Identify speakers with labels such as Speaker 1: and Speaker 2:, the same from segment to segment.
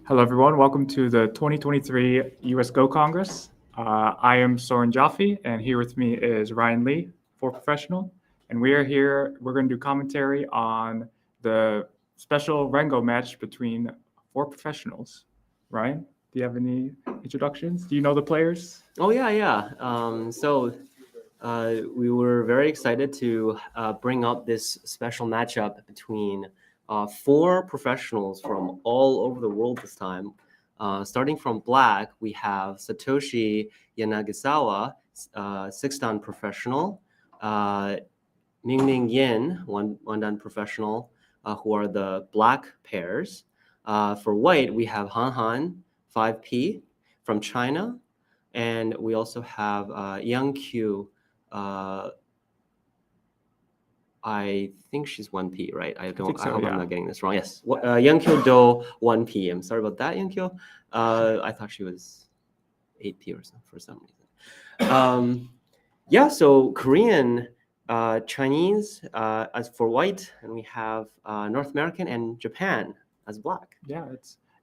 Speaker 1: Hello, everyone. Welcome to the 2023 US Go Congress. I am Soren Jaffe, and here with me is Ryan Lee, for professional. And we are here, we're going to do commentary on the special Rengo match between four professionals. Ryan, do you have any introductions? Do you know the players?
Speaker 2: Oh, yeah. We were very excited to bring up this special matchup between four professionals from all over the world this time. Starting from black, we have Satoshi Yanigisawa, six-dan professional, Mingming Yin, one-dan professional, who are the black pairs. For white, we have Han 5P from China, and we also have Eunkyo. I think she's 1P, right? I hope I'm not getting this wrong. Yes, Eunkyo Do 1P. I'm sorry about that, Eunkyo. I thought she was 8P or something for some reason. So Korean, Chinese as for white, and we have North American and Japan as black.
Speaker 1: Yeah,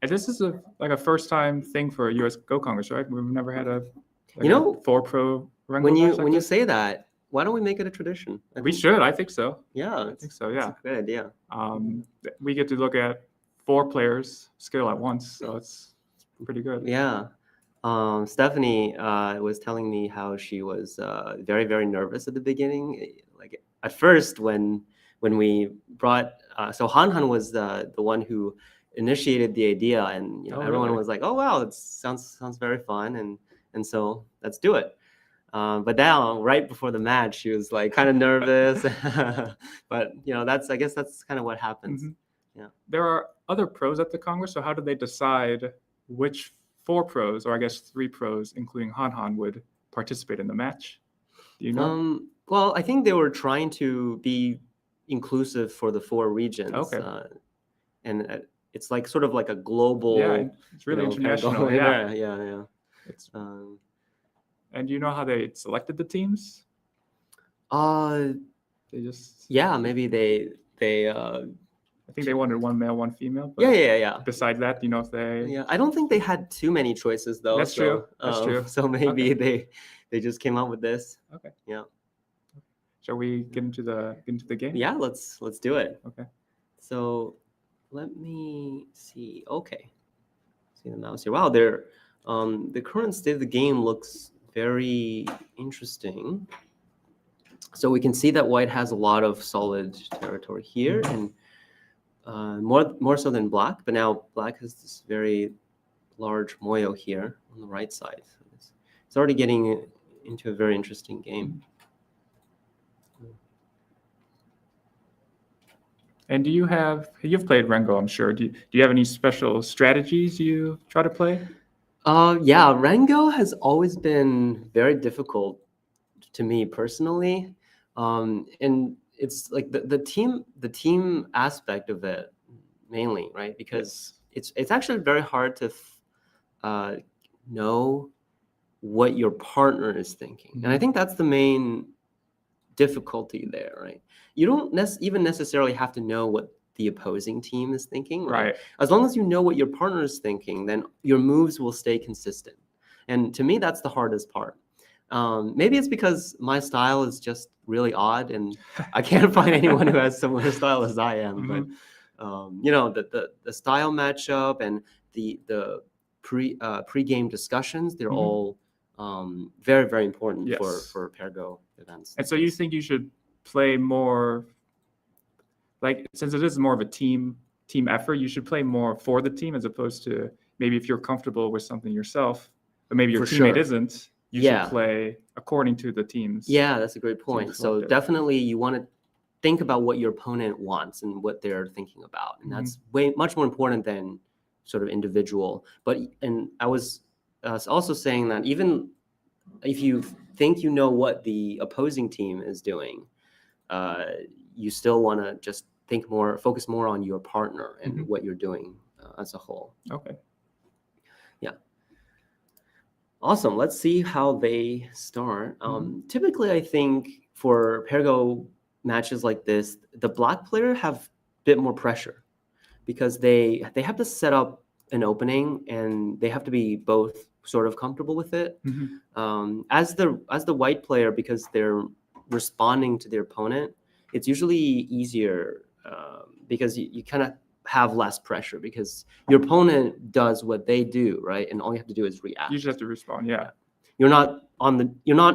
Speaker 1: and this is a first-time thing for a US Go Congress, right? We've never had a four pro Rengo
Speaker 2: when you say that, why don't we make it a tradition?
Speaker 1: We should. I think so.
Speaker 2: Yeah,
Speaker 1: I think so. Yeah,
Speaker 2: that's a good idea.
Speaker 1: We get to look at four players skill at once, so it's pretty good.
Speaker 2: Yeah. Stephanie was telling me how she was very, very nervous at the beginning. Like at first, when we brought so Han was the one who initiated the idea, and everyone was like, "Oh wow, it sounds very fun," and so let's do it. But now, right before the match, she was like kind of nervous. But I guess that's kind of what happens.
Speaker 1: Mm-hmm. Yeah. There are other pros at the Congress, so how do they decide which four pros, or I guess three pros, including Han, would participate in the match? Do you know?
Speaker 2: Well, I think they were trying to be inclusive for the four regions.
Speaker 1: Okay.
Speaker 2: And it's like sort of like a global.
Speaker 1: Yeah, it's really international.
Speaker 2: Yeah.
Speaker 1: It's. And do you know how they selected the teams?
Speaker 2: They just. Yeah, maybe they.
Speaker 1: I think they wanted one male, one female.
Speaker 2: But yeah.
Speaker 1: Besides that, do you know if they?
Speaker 2: Yeah, I don't think they had too many choices though.
Speaker 1: That's true. That's true.
Speaker 2: So maybe they just came up with this.
Speaker 1: Okay.
Speaker 2: Yeah.
Speaker 1: Shall we get into the game?
Speaker 2: Yeah, let's do it.
Speaker 1: Okay.
Speaker 2: So let me see. Okay. See the mouse here. Wow, the current state of the game looks very interesting. So we can see that white has a lot of solid territory here, and more so than black. But now black has this very large moyo here on the right side. So it's already getting into a very interesting game.
Speaker 1: And you've played Rengo, I'm sure. Do you have any special strategies you try to play?
Speaker 2: Yeah, Rengo has always been very difficult to me personally, and it's like the team aspect of it mainly, right? Because it's actually very hard to know what your partner is thinking, and I think that's the main difficulty there, right? You don't even necessarily have to know what the opposing team is thinking, right? As long as you know what your partner is thinking, then your moves will stay consistent. And to me, that's the hardest part. Maybe it's because my style is just really odd, and I can't find anyone who has similar style as I am. But the style matchup and the pre-game discussions, they're all very, very important for pair go events.
Speaker 1: And so you think you should play more, like, since it is more of a team effort, you should play more for the team as opposed to maybe if you're comfortable with something yourself, but maybe your teammate isn't, you should play according to the teams.
Speaker 2: Yeah, that's a great point. So definitely you want to think about what your opponent wants and what they're thinking about. And that's much more important than sort of individual. And I was also saying that even if you think you know what the opposing team is doing, you still want to just focus more on your partner and what you're doing as a whole.
Speaker 1: Okay.
Speaker 2: Yeah. Awesome. Let's see how they start. Typically, I think for pair go matches like this, the black player have a bit more pressure because they have to set up an opening, and they have to be both sort of comfortable with it. As the white player, because they're responding to their opponent, it's usually easier because you kind of have less pressure because your opponent does what they do, right? And all you have to do is react.
Speaker 1: You just have to respond. Yeah.
Speaker 2: You're not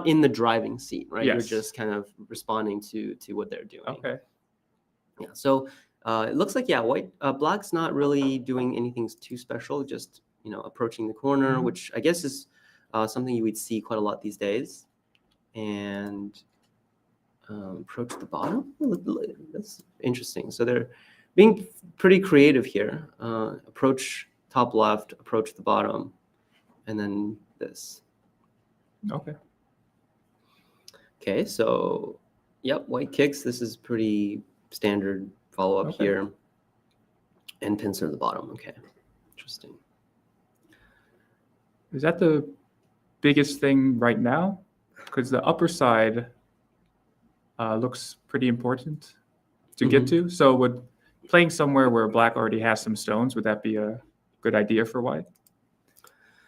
Speaker 2: in the driving seat, right?
Speaker 1: Yes.
Speaker 2: You're just kind of responding to what they're doing.
Speaker 1: Okay.
Speaker 2: Yeah. So it looks like black's not really doing anything too special. Just approaching the corner, which I guess is something you would see quite a lot these days. And approach the bottom. That's interesting. So they're being pretty creative here. Approach top left, approach the bottom, and then this.
Speaker 1: Okay.
Speaker 2: Okay, so yep, white kicks. This is pretty standard follow-up here. And pincer at the bottom. Okay, interesting.
Speaker 1: Is that the biggest thing right now? Because the upper side looks pretty important to get to. So would playing somewhere where black already has some stones, would that be a good idea for white?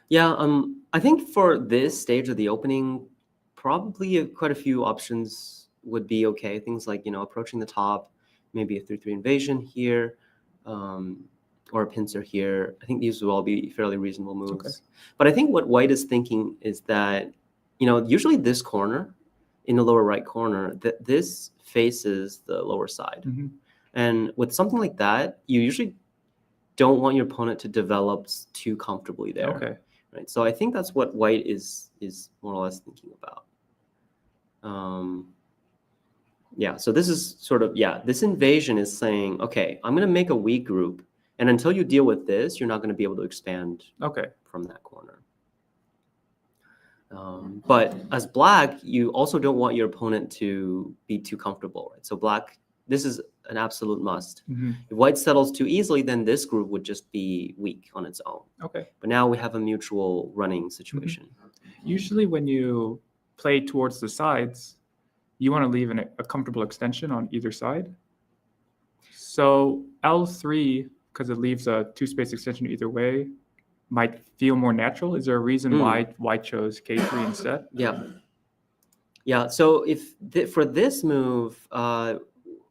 Speaker 2: Yeah, I think for this stage of the opening, probably quite a few options would be okay. Things like, approaching the top, maybe a 3-3 invasion here, or a pincer here. I think these will all be fairly reasonable moves. Okay. But I think what white is thinking is that, usually this corner, in the lower right corner, this faces the lower side. And with something like that, you usually don't want your opponent to develop too comfortably there.
Speaker 1: Okay.
Speaker 2: Right. So I think that's what white is more or less thinking about. Yeah. So this is sort of, this invasion is saying, okay, I'm going to make a weak group, and until you deal with this, you're not going to be able to expand from that corner. But as black, you also don't want your opponent to be too comfortable, right? So black, this is an absolute must. If white settles too easily, then this group would just be weak on its own. Okay. But now we have a mutual running situation.
Speaker 1: Usually when you play towards the sides, you want to leave a comfortable extension on either side. So L3, because it leaves a 2-space extension either way, might feel more natural. Is there a reason why white chose K3 instead?
Speaker 2: Yeah. So for this move,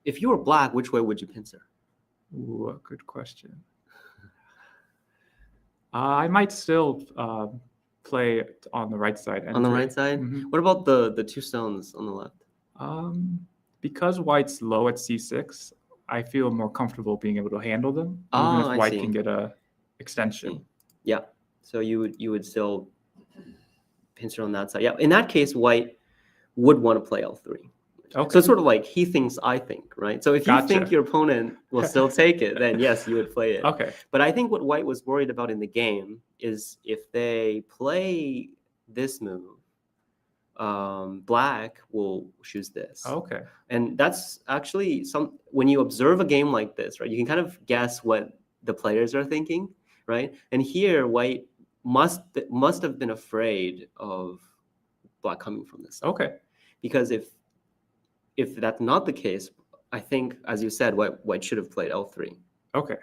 Speaker 2: if you were black, which way would you pincer?
Speaker 1: Ooh, a good question. I might still play on the right side.
Speaker 2: On the right side? What about the 2 stones on the left?
Speaker 1: Because white's low at C6, I feel more comfortable being able to handle them, even if white can get a extension.
Speaker 2: Yeah. So you would still pincer on that side. Yeah. In that case, white would want to play L3. Okay. So it's sort of like he thinks, I think, right? So if you think your opponent will still take it, then yes, you would play it. Okay. But I think what white was worried about in the game is if they play this move, black will choose this. Okay. And that's actually when you observe a game like this, right, you can kind of guess what the players are thinking, right? And here, white must have been afraid of black coming from this side. Okay. Because if that's not the case, I think, as you said, white should have played L3. Okay.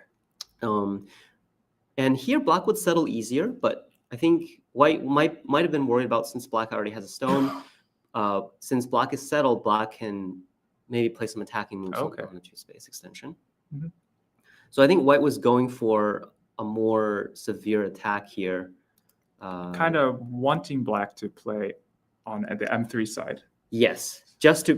Speaker 2: And here black would settle easier, but I think white might have been worried about, since black already has a stone, since black is settled, black can maybe play some attacking moves on the 2-space extension. So I think white was going for a more severe attack here.
Speaker 1: Kind of wanting black to play on the M3 side.
Speaker 2: Yes,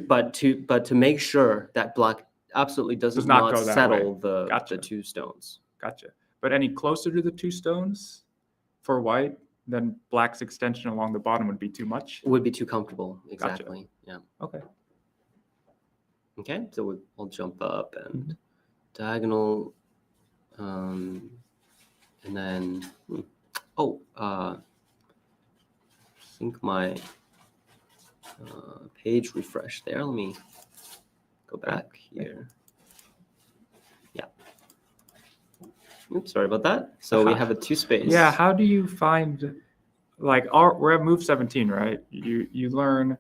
Speaker 2: but to make sure that black absolutely does not settle the 2 stones.
Speaker 1: Gotcha. But any closer to the 2 stones for white, then black's extension along the bottom would be too much?
Speaker 2: It would be too comfortable, exactly. Gotcha. Yeah. Okay. Okay, so we'll jump up and diagonal, and then, I think my page refreshed there. Let me go back here. Yeah. Oops, sorry about that. So we have a 2-space.
Speaker 1: Yeah, how do you find, we're at move 17, right? You learn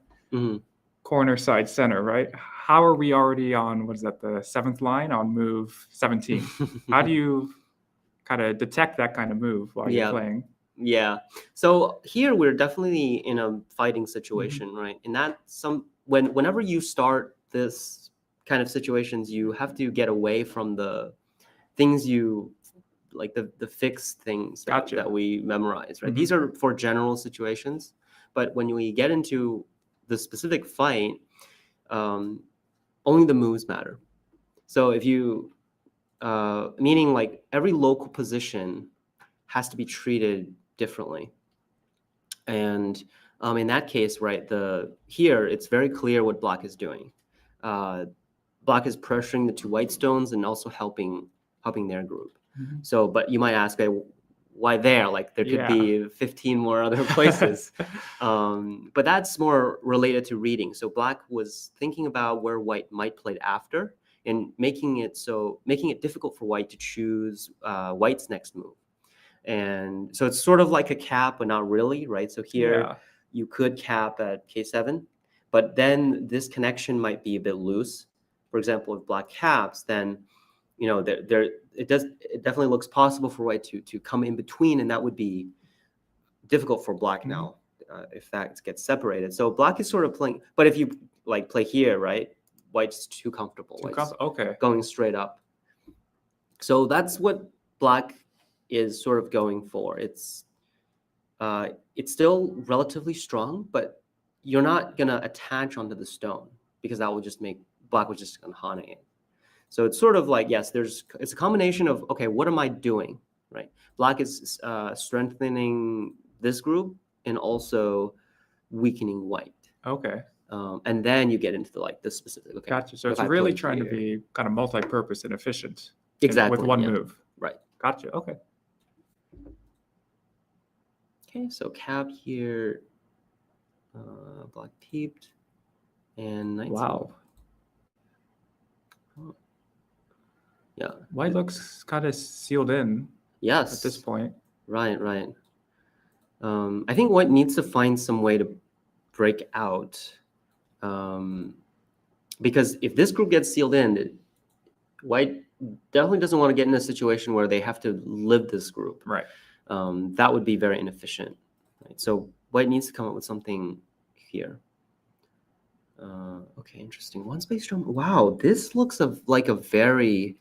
Speaker 1: corner, side, center, right? How are we already on, the 7th line on move 17? How do you kind of detect that kind of move while you're playing.
Speaker 2: Yeah. So here we're definitely in a fighting situation, right? And that whenever you start this kind of situations, you have to get away from the things you like the fixed things that we memorize, right? These are for general situations, but when we get into the specific fight, only the moves matter. So if you meaning like every local position has to be treated differently. And in that case, right, here it's very clear what black is doing. Black is pressuring the two white stones and also helping their group. So, but you might ask, why there? Like there could be 15 more other places. But that's more related to reading. So black was thinking about where white might play after, and making it difficult for white to choose white's next move. And so it's sort of like a cap, but not really, right? So here you could cap at K7, but then this connection might be a bit loose. For example, if black caps, then it definitely looks possible for white to come in between, and that would be difficult for black now if that gets separated. So black is sort of playing, but if you like play here, right, white's too comfortable.
Speaker 1: Okay.
Speaker 2: Going straight up. So that's what black is sort of going for. It's still relatively strong, but you're not gonna attach onto the stone because that will just make black was just gonna hane it. So it's sort of like, yes, it's a combination of, okay, what am I doing, right? Black is strengthening this group and also weakening white.
Speaker 1: Okay.
Speaker 2: And then you get into the specific. Okay.
Speaker 1: Gotcha. So it's really trying to be kind of multi-purpose and efficient.
Speaker 2: Exactly.
Speaker 1: With one move.
Speaker 2: Right.
Speaker 1: Gotcha. Okay.
Speaker 2: Okay, so cap here, black peeped, and 19.
Speaker 1: Wow.
Speaker 2: Oh. Yeah.
Speaker 1: White looks kind of sealed in.
Speaker 2: Yes.
Speaker 1: At this point.
Speaker 2: Right. I think white needs to find some way to break out, because if this group gets sealed in, white definitely doesn't want to get in a situation where they have to live this group.
Speaker 1: Right.
Speaker 2: That would be very inefficient. Right? So white needs to come up with something here. Okay, interesting. One space drum. Wow, this looks like a very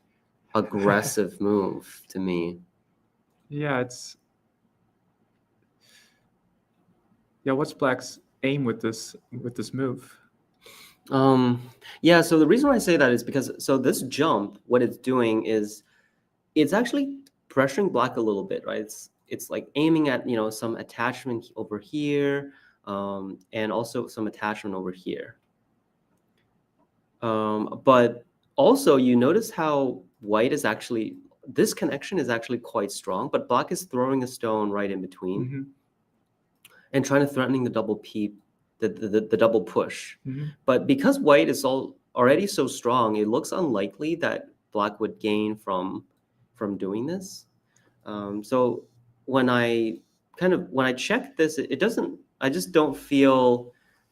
Speaker 2: aggressive move to me.
Speaker 1: Yeah, what's black's aim with this move?
Speaker 2: Yeah, so the reason why I say that is because this jump, what it's doing is it's actually pressuring black a little bit, right? It's like aiming at some attachment over here, and also some attachment over here. But also you notice how white is actually, this connection is actually quite strong, but black is throwing a stone right in between and trying to threatening the double peep, the double push. But because white is already so strong, it looks unlikely that black would gain from doing this. So when I check this, it doesn't, I just don't feel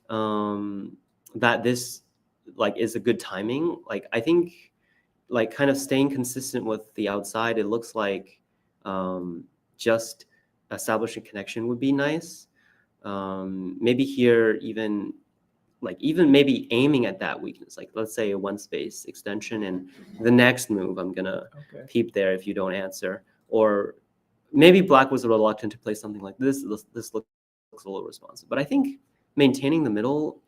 Speaker 2: that this is a good timing. I think kind of staying consistent with the outside, it looks like just establishing connection would be nice. Maybe here even maybe aiming at that weakness, let's say a one space extension, and the next move I'm gonna peep there if you don't answer. Or maybe black was reluctant to play something like this. This looks a little responsive, but I think maintaining the middle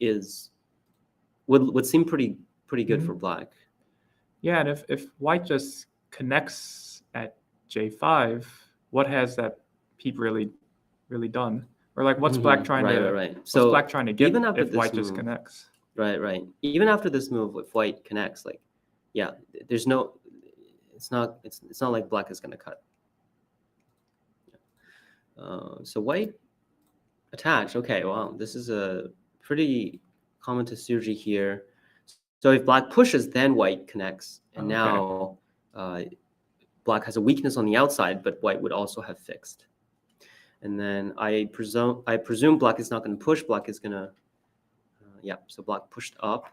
Speaker 2: would seem pretty good for black.
Speaker 1: Yeah, and if white just connects at J5, what has that peep really done? Or what's black trying to what's black trying to get
Speaker 2: even after
Speaker 1: if white
Speaker 2: move,
Speaker 1: just connects?
Speaker 2: Right. Even after this move, if white connects, there's no, it's not like black is gonna cut. So white attach. Okay, wow, this is a pretty common Tsuji here. So if black pushes, then white connects, and now black has a weakness on the outside, but white would also have fixed. And then I presume black is not going to push. Black is going to, so black pushed up.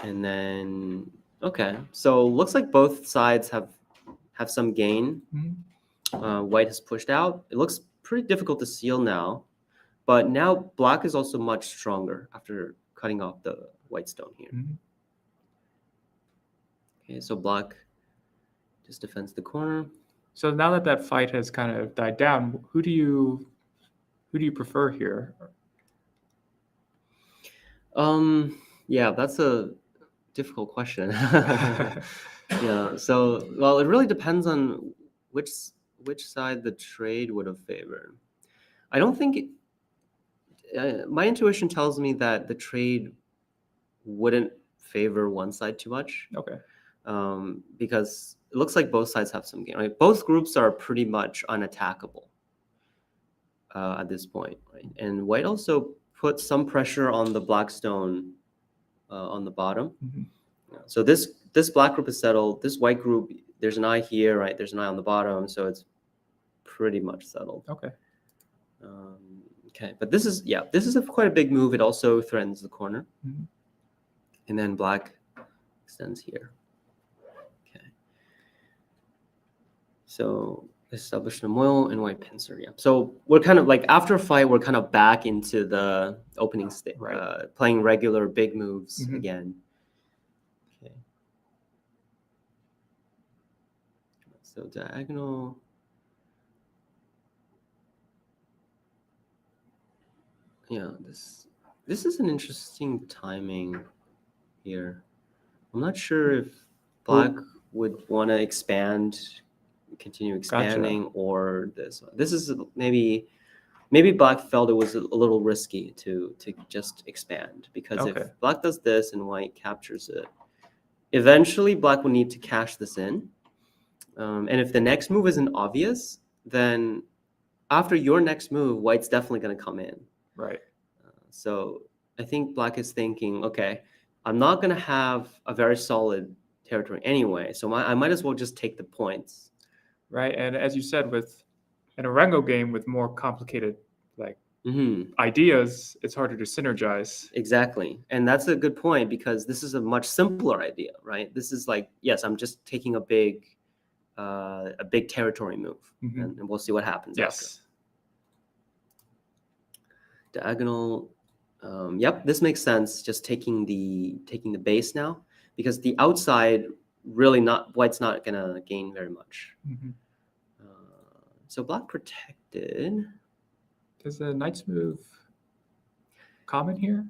Speaker 2: And then, okay. So looks like both sides have have some gain. White has pushed out. It looks pretty difficult to seal now, but now black is also much stronger after cutting off the white stone here. Okay, so black just defends the corner.
Speaker 1: So now that that fight has kind of died down, who do you prefer here?
Speaker 2: Yeah, that's a difficult question. Yeah, so well, it really depends on which side the trade would have favored. I don't think my intuition tells me that the trade wouldn't favor one side too much.
Speaker 1: Okay.
Speaker 2: Because it looks like both sides have some gain. Right? Both groups are pretty much unattackable at this point, right? And white also put some pressure on the black stone on the bottom. So this black group is settled. This white group, there's an eye here, right? There's an eye on the bottom, so it's pretty much settled.
Speaker 1: Okay.
Speaker 2: Okay, but this is quite a big move. It also threatens the corner, and then black extends here. Okay. So establish the moil and white pincer. Yeah. So we're kind of like after a fight, we're kind of back into the opening state, right. Playing regular big moves again. Okay. So diagonal. Yeah, this is an interesting timing here. I'm not sure if black would want to continue expanding, or this. This is maybe black felt it was a little risky to just expand, because if black does this and white captures it, eventually black will need to cash this in. And if the next move isn't obvious, then after your next move, white's definitely going to come in.
Speaker 1: Right.
Speaker 2: So I think black is thinking, okay, I'm not going to have a very solid territory anyway, so I might as well just take the points.
Speaker 1: Right, and as you said, in a Rengo game with more complicated ideas, it's harder to synergize.
Speaker 2: Exactly, and that's a good point, because this is a much simpler idea, right? This is like, yes, I'm just taking a big territory move, and we'll see what happens.
Speaker 1: Yes.
Speaker 2: After. Diagonal. Yep, this makes sense. Just taking the base now, because the outside white's not gonna gain very much. So black protected.
Speaker 1: Does the knight's move common here?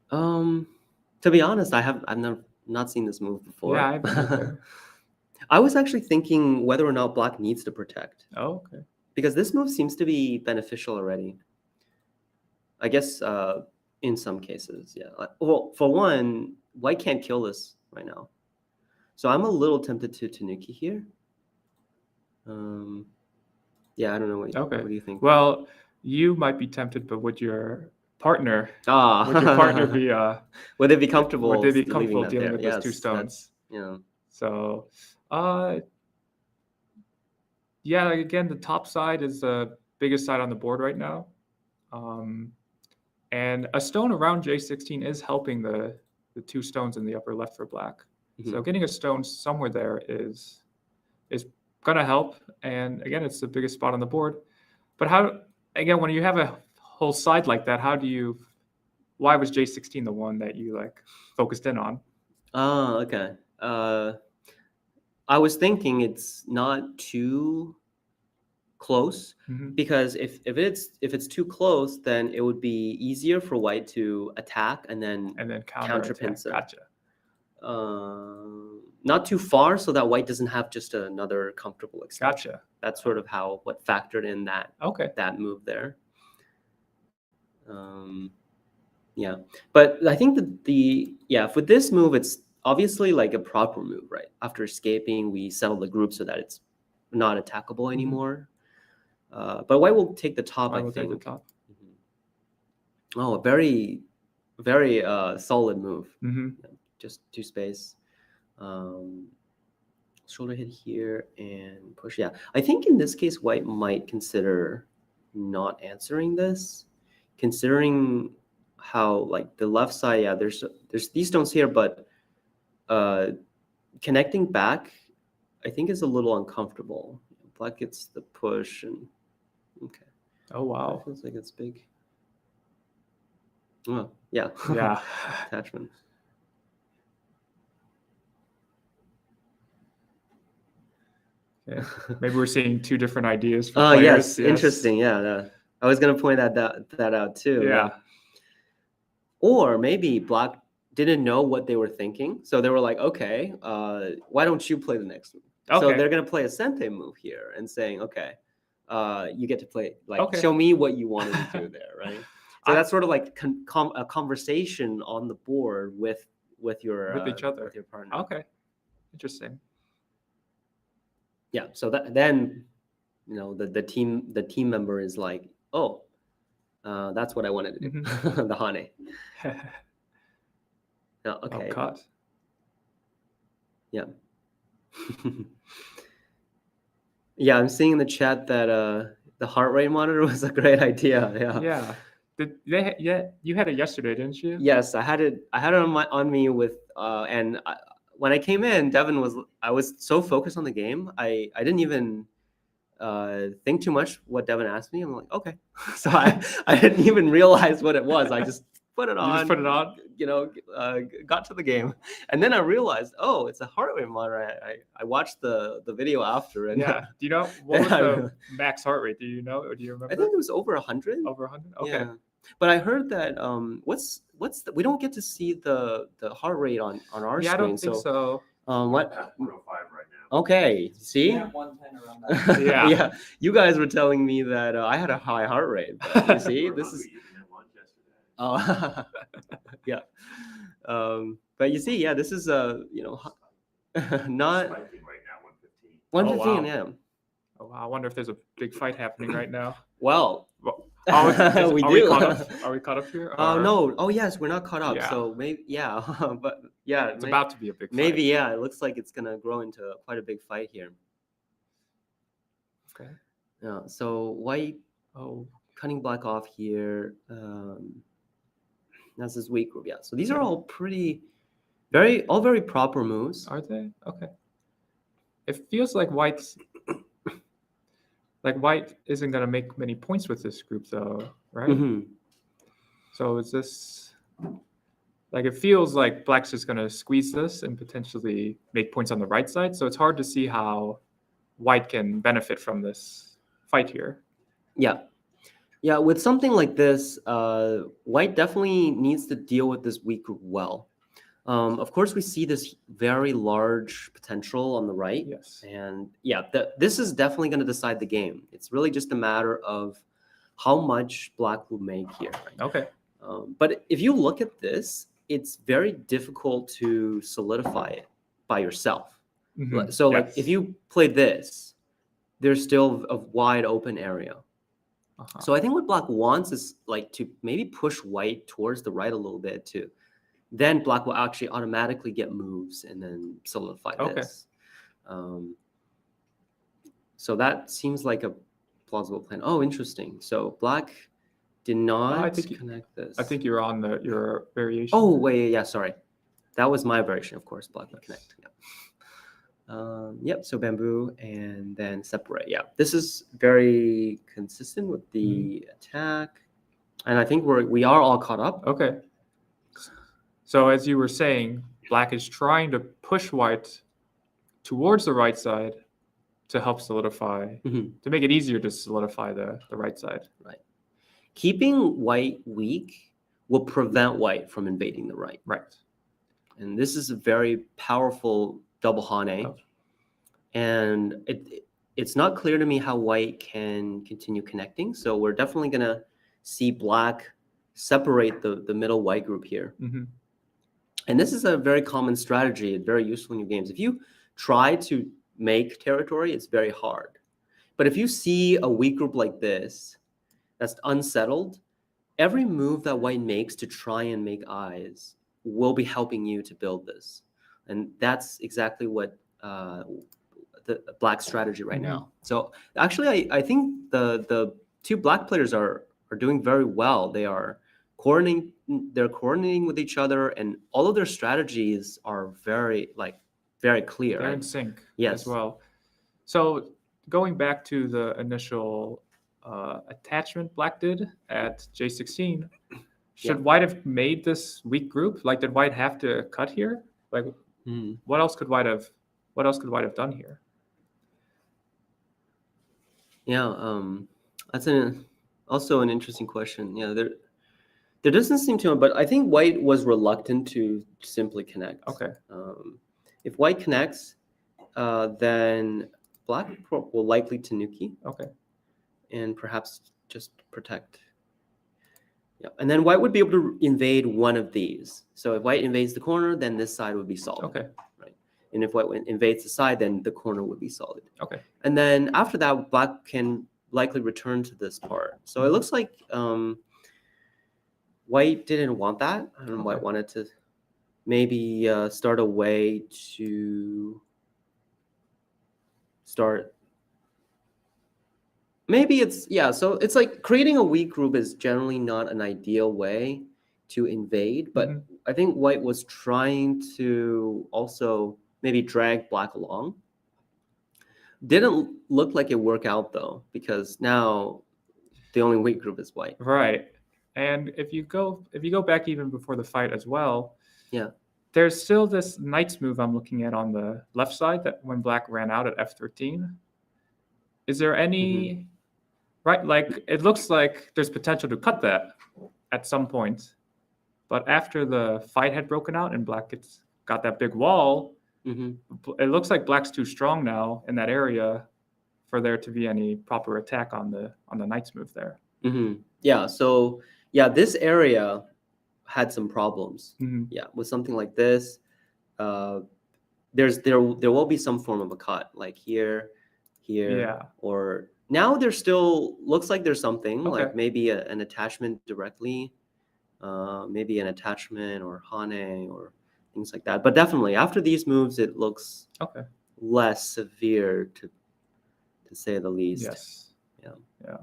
Speaker 2: To be honest, I've not seen this move before.
Speaker 1: Yeah, I've
Speaker 2: I was actually thinking whether or not black needs to protect.
Speaker 1: Oh, okay.
Speaker 2: Because this move seems to be beneficial already. I guess in some cases, yeah. Well, for one, white can't kill this right now, so I'm a little tempted to tanuki here. Yeah, I don't know what do you think?
Speaker 1: Well, you might be tempted, but would your partner be
Speaker 2: would they be comfortable?
Speaker 1: Would they be comfortable dealing with those two stones?
Speaker 2: Yeah.
Speaker 1: So, yeah, again, the top side is the biggest side on the board right now. And a stone around J16 is helping the two stones in the upper left for black. So getting a stone somewhere there is going to help. And again, it's the biggest spot on the board. But when you have a whole side like that, why was J16 the one that you focused in on?
Speaker 2: Oh, okay. I was thinking it's not too close, because if it's too close, then it would be easier for white to attack and then counter pincer.
Speaker 1: Gotcha.
Speaker 2: Not too far, so that white doesn't have just another comfortable extension.
Speaker 1: Gotcha.
Speaker 2: That's sort of what factored in that move there. Yeah, but I think for this move, it's obviously like a proper move, right? After escaping, we settle the group so that it's not attackable anymore. But white will take the top, I think.
Speaker 1: Take the top.
Speaker 2: Oh, a very, very solid move. Just two space. Shoulder hit here and push. Yeah, I think in this case, white might consider not answering this, considering how the left side. Yeah, there's these stones here, but connecting back I think is a little uncomfortable. Black gets the push and okay.
Speaker 1: Oh wow.
Speaker 2: That feels like it's big. Oh yeah.
Speaker 1: Yeah.
Speaker 2: Attachment.
Speaker 1: Okay. Maybe we're seeing two different ideas for
Speaker 2: Oh
Speaker 1: players.
Speaker 2: yes, interesting. Yeah, I was gonna point that out too.
Speaker 1: Yeah.
Speaker 2: Or maybe Black didn't know what they were thinking, so they were like, okay, why don't you play the next move? So
Speaker 1: Okay.
Speaker 2: they're gonna play a Sente move here and saying, okay, you get to play, like,
Speaker 1: Okay.
Speaker 2: show me what you wanted to do there, right? So that's sort of like a conversation on the board with your
Speaker 1: each other.
Speaker 2: with your partner.
Speaker 1: Okay. Interesting.
Speaker 2: Yeah. So then, you know, the team member is like, oh, that's what I wanted to do. The Hane. Oh, okay.
Speaker 1: Oh, cut.
Speaker 2: Yeah. Yeah, I'm seeing in the chat that the heart rate monitor was a great idea. Yeah.
Speaker 1: Yeah. You had it yesterday, didn't you?
Speaker 2: Yes, I had it on me with and when I came in, I was so focused on the game, I didn't even think too much what Devin asked me. I'm like, okay. So I didn't even realize what it was. I just put it on.
Speaker 1: You just put it on?
Speaker 2: You know, got to the game. And then I realized, oh, it's a heart rate monitor. I watched the video after. And
Speaker 1: yeah. Do you know what was the max heart rate? Do you know? Or do you remember?
Speaker 2: I think it was over 100.
Speaker 1: Over 100? Okay.
Speaker 2: Yeah. But I heard that we don't get to see the heart rate on our screen.
Speaker 1: Yeah, I don't think so.
Speaker 2: What?
Speaker 3: 105 right now.
Speaker 2: Okay. See?
Speaker 4: Yeah, 110 around that.
Speaker 1: Yeah.
Speaker 2: Yeah. You guys were telling me that I had a high heart rate. But you see, this is. Oh. Yeah. But you see, yeah, this is you know, not.
Speaker 3: Spiking right now, 115.
Speaker 2: 115.
Speaker 1: Oh, wow.
Speaker 2: Yeah.
Speaker 1: Oh, wow. I wonder if there's a big fight happening right now.
Speaker 2: Well.
Speaker 1: Are
Speaker 2: we
Speaker 1: we
Speaker 2: do.
Speaker 1: caught up? Are we caught up here?
Speaker 2: No. Oh yes, we're not caught up.
Speaker 1: Yeah.
Speaker 2: So maybe but yeah,
Speaker 1: It's about to be a big fight.
Speaker 2: maybe yeah. It looks like it's gonna grow into quite a big fight here.
Speaker 1: Okay.
Speaker 2: Yeah. So white
Speaker 1: Oh.
Speaker 2: cutting black off here. That's his weak group. Yeah. So these are all very proper moves.
Speaker 1: Are they? Okay. It feels like white isn't gonna make many points with this group though, right?
Speaker 2: Mm-hmm.
Speaker 1: So is this like, it feels like black's just gonna squeeze this and potentially make points on the right side. So it's hard to see how white can benefit from this fight here.
Speaker 2: Yeah. Yeah, with something like this, white definitely needs to deal with this weak group well. Of course, we see this very large potential on the right.
Speaker 1: Yes.
Speaker 2: And yeah, this is definitely going to decide the game. It's really just a matter of how much black will make here. Right?
Speaker 1: Okay.
Speaker 2: But if you look at this, it's very difficult to solidify it by yourself.
Speaker 1: Mhm.
Speaker 2: So
Speaker 1: Yes.
Speaker 2: like if you play this, there's still a wide open area.
Speaker 1: Uh-huh.
Speaker 2: So I think what black wants is like to maybe push white towards the right a little bit too. Then black will actually automatically get moves and then solidify this. So that seems like a plausible plan. Oh, interesting. So black did not connect this.
Speaker 1: I think you're on your variation.
Speaker 2: Oh, wait, yeah, sorry. That was my version, of course, black would connect. Yeah. Yep, so bamboo and then separate. Yeah, this is very consistent with the attack. And I think we are all caught up.
Speaker 1: Okay. So as you were saying, black is trying to push white towards the right side to help solidify, to make it easier to solidify the right side.
Speaker 2: Right. Keeping white weak will prevent white from invading the right.
Speaker 1: Right.
Speaker 2: And this is a very powerful double hane.
Speaker 1: Oh.
Speaker 2: And it's not clear to me how white can continue connecting. So we're definitely going to see black separate the middle white group here.
Speaker 1: Mm-hmm.
Speaker 2: And this is a very common strategy, very useful in your games. If you try to make territory, it's very hard. But if you see a weak group like this that's unsettled, every move that white makes to try and make eyes will be helping you to build this. And that's exactly what the black strategy right now. So actually, I think the two black players are doing very well. They are coordinating with each other, and all of their strategies are very very clear.
Speaker 1: They're
Speaker 2: right?
Speaker 1: in sync
Speaker 2: Yes.
Speaker 1: as well. So going back to the initial attachment Black did at J16, should
Speaker 2: Yeah.
Speaker 1: White have made this weak group? Like, did White have to cut here? Like,
Speaker 2: Mhm.
Speaker 1: what else could White have done here?
Speaker 2: Yeah, that's also an interesting question. Yeah, there doesn't seem to, but I think White was reluctant to simply connect.
Speaker 1: Okay.
Speaker 2: If White connects, then Black will likely Tanuki
Speaker 1: Okay.
Speaker 2: and perhaps just protect. Yeah, and then White would be able to invade one of these. So if White invades the corner, then this side would be solid.
Speaker 1: Okay.
Speaker 2: Right. And if White invades the side, then the corner would be solid.
Speaker 1: Okay.
Speaker 2: And then after that, Black can likely return to this part. So it looks like White didn't want that. And White wanted to maybe start a way to start. Maybe it's, yeah, so it's like creating a weak group is generally not an ideal way to invade, but I think White was trying to also maybe drag Black along. Didn't look like it worked out though, because now the only weak group is White.
Speaker 1: Right. And if you go back even before the fight as well,
Speaker 2: Yeah.
Speaker 1: there's still this knight's move I'm looking at on the left side that when Black ran out at F13. Is there any right? Like, it looks like there's potential to cut that at some point, but after the fight had broken out and Black got that big wall, it looks like Black's too strong now in that area for there to be any proper attack on the knight's move there.
Speaker 2: Yeah. So yeah, this area had some problems. Yeah, with something like this, there will be some form of a cut, like here, or now there still looks like there's something like maybe an attachment directly, maybe an attachment or Hane or things like that. But definitely after these moves, it looks less severe to say the least.
Speaker 1: Yes.
Speaker 2: Yeah.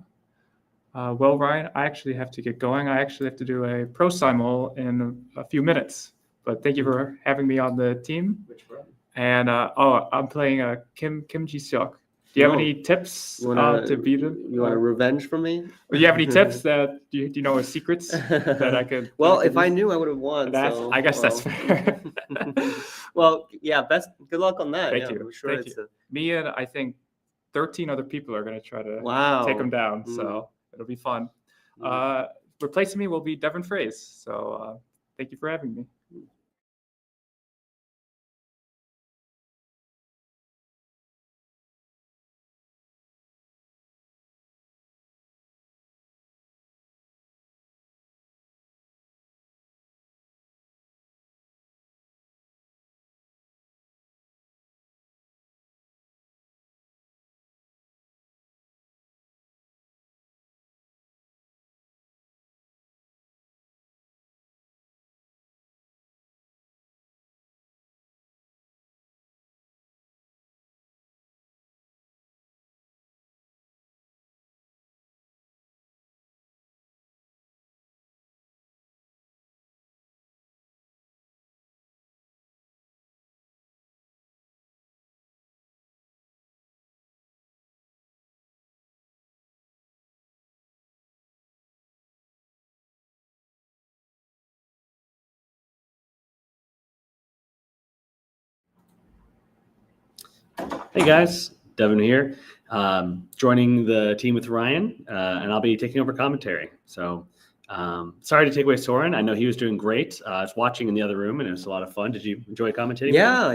Speaker 1: Well, Ryan, I actually have to get going. I actually have to do a pro simul in a few minutes. But thank you for having me on the team.
Speaker 3: Which one?
Speaker 1: And I'm playing Kim Ji-seok. Do you have any tips to beat him?
Speaker 2: You want a revenge from me?
Speaker 1: Do you have any tips that do you know secrets that I could?
Speaker 2: Well, if I knew, I would have won.
Speaker 1: I guess that's fair.
Speaker 2: Well, yeah. Good luck on that.
Speaker 1: Thank you.
Speaker 2: I'm sure
Speaker 1: Me and I think 13 other people are going to try to take him down. So it'll be fun. Replacing me will be Devin Fraze. So thank you for having me.
Speaker 4: Hey guys, Devin here, joining the team with Ryan, and I'll be taking over commentary. So sorry to take away Soren. I know he was doing great. I was watching in the other room, and it was a lot of fun. Did you enjoy commentating?
Speaker 2: Yeah.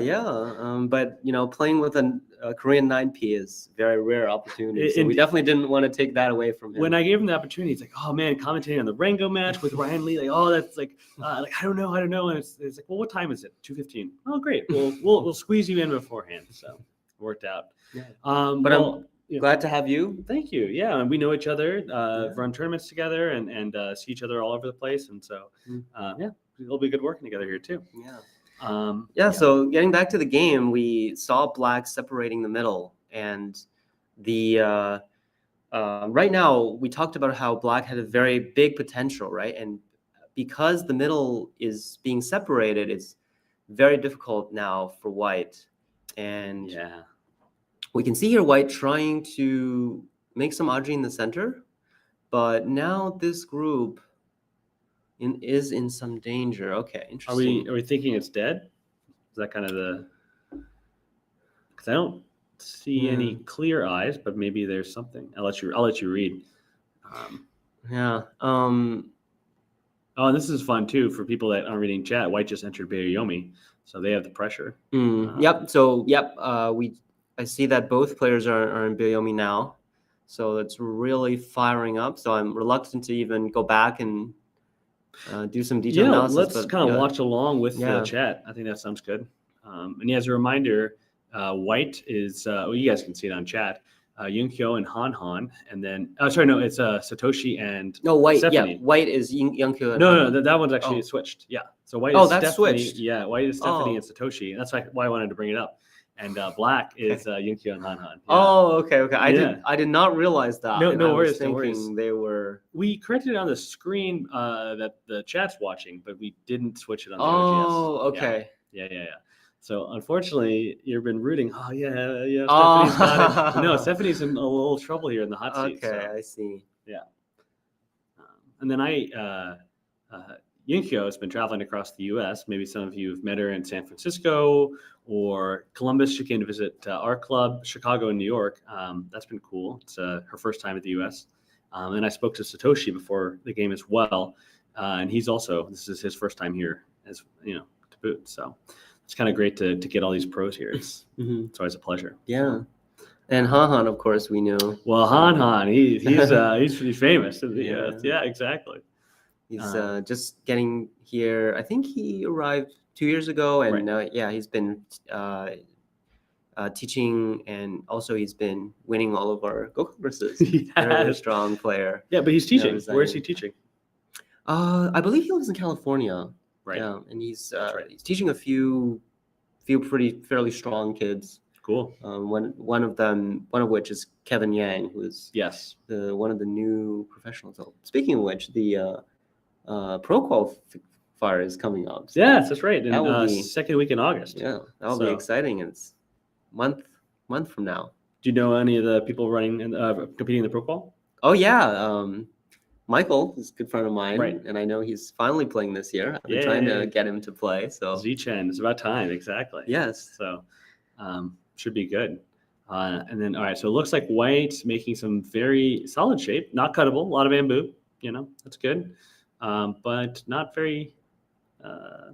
Speaker 2: But playing with a Korean 9P is a very rare opportunity. So we definitely didn't want to take that away from him.
Speaker 4: When I gave him the opportunity, he's like, "Oh man, commentating on the Rengo match with Ryan Lee, like, oh, that's like I don't know." And it's like, "Well, what time is it? 2:15. Oh, great. We'll squeeze you in beforehand." So worked out.
Speaker 2: Yeah. But I'm glad to have you.
Speaker 4: Thank you. Yeah, and we know each other, run tournaments together, and see each other all over the place, and so it'll be good working together here too.
Speaker 2: So getting back to the game, we saw Black separating the middle, and the right now we talked about how Black had a very big potential, right? And because the middle is being separated, it's very difficult now for White And
Speaker 4: Yeah.
Speaker 2: we can see here white trying to make some aji in the center, but now this group is in some danger. Okay,
Speaker 4: Are
Speaker 2: interesting.
Speaker 4: we thinking it's dead? Is that kind of the? Because I don't see any clear eyes, but maybe there's something. I'll let you read.
Speaker 2: Yeah.
Speaker 4: Oh, and this is fun too for people that aren't reading chat. White just entered Bayomi, so they have the pressure.
Speaker 2: Yep. So I see that both players are in Bayomi now, so it's really firing up. So I'm reluctant to even go back and do some detailed analysis.
Speaker 4: Let's kind of watch along with the chat. I think that sounds good. And as a reminder, white is you guys can see it on chat. Eunkyo and Han, and then it's Satoshi and
Speaker 2: white.
Speaker 4: Stephanie.
Speaker 2: Yeah, white is Eunkyo. And
Speaker 4: No, that one's actually switched. Yeah, so white.
Speaker 2: Oh,
Speaker 4: is
Speaker 2: that's
Speaker 4: Stephanie.
Speaker 2: switched.
Speaker 4: Yeah, white is Stephanie and Satoshi, and that's why I wanted to bring it up. And black is Eunkyo and Han. Yeah.
Speaker 2: Oh, okay. I did not realize that.
Speaker 4: No worries.
Speaker 2: They were.
Speaker 4: We corrected it on the screen that the chat's watching, but we didn't switch it on the OGS.
Speaker 2: Oh, okay.
Speaker 4: Yeah. So unfortunately, you've been rooting. Oh yeah. Stephanie's got it. No, Stephanie's in a little trouble here in the hot seat.
Speaker 2: Okay,
Speaker 4: So.
Speaker 2: I see.
Speaker 4: Yeah. And then Yunkyo has been traveling across the U.S. Maybe some of you have met her in San Francisco or Columbus. She came to visit our club, Chicago and New York. That's been cool. It's her first time at the U.S. And I spoke to Satoshi before the game as well. And this is his first time here as to boot. So it's kind of great to get all these pros here. It's always a pleasure.
Speaker 2: Yeah. And Han, of course, we know.
Speaker 4: Well, Han, he's pretty famous. Yeah, exactly.
Speaker 2: He's just getting here. I think he arrived 2 years ago, and he's been teaching, and also he's been winning all of our Go congresses. Very strong player.
Speaker 4: Yeah, but he's teaching. Where is he teaching?
Speaker 2: I believe he lives in California.
Speaker 4: Right.
Speaker 2: Yeah, and he's teaching a few fairly strong kids.
Speaker 4: Cool.
Speaker 2: One of which is Kevin Yang, who is one of the new professionals. So, speaking of which, the pro qualifier is coming up. So
Speaker 4: yes, that's right. And second week in August.
Speaker 2: Yeah, that'll be exciting. And it's month from now.
Speaker 4: Do you know any of the people running and competing in the pro qual?
Speaker 2: Oh yeah, Michael is a good friend of mine,
Speaker 4: right.
Speaker 2: And I know he's finally playing this year. I've been trying to get him to play. So
Speaker 4: Z-Chen, it's about time, exactly.
Speaker 2: Yes.
Speaker 4: So should be good. And then, all right, so it looks like white's making some very solid shape, not cuttable, a lot of bamboo, that's good. But not very, I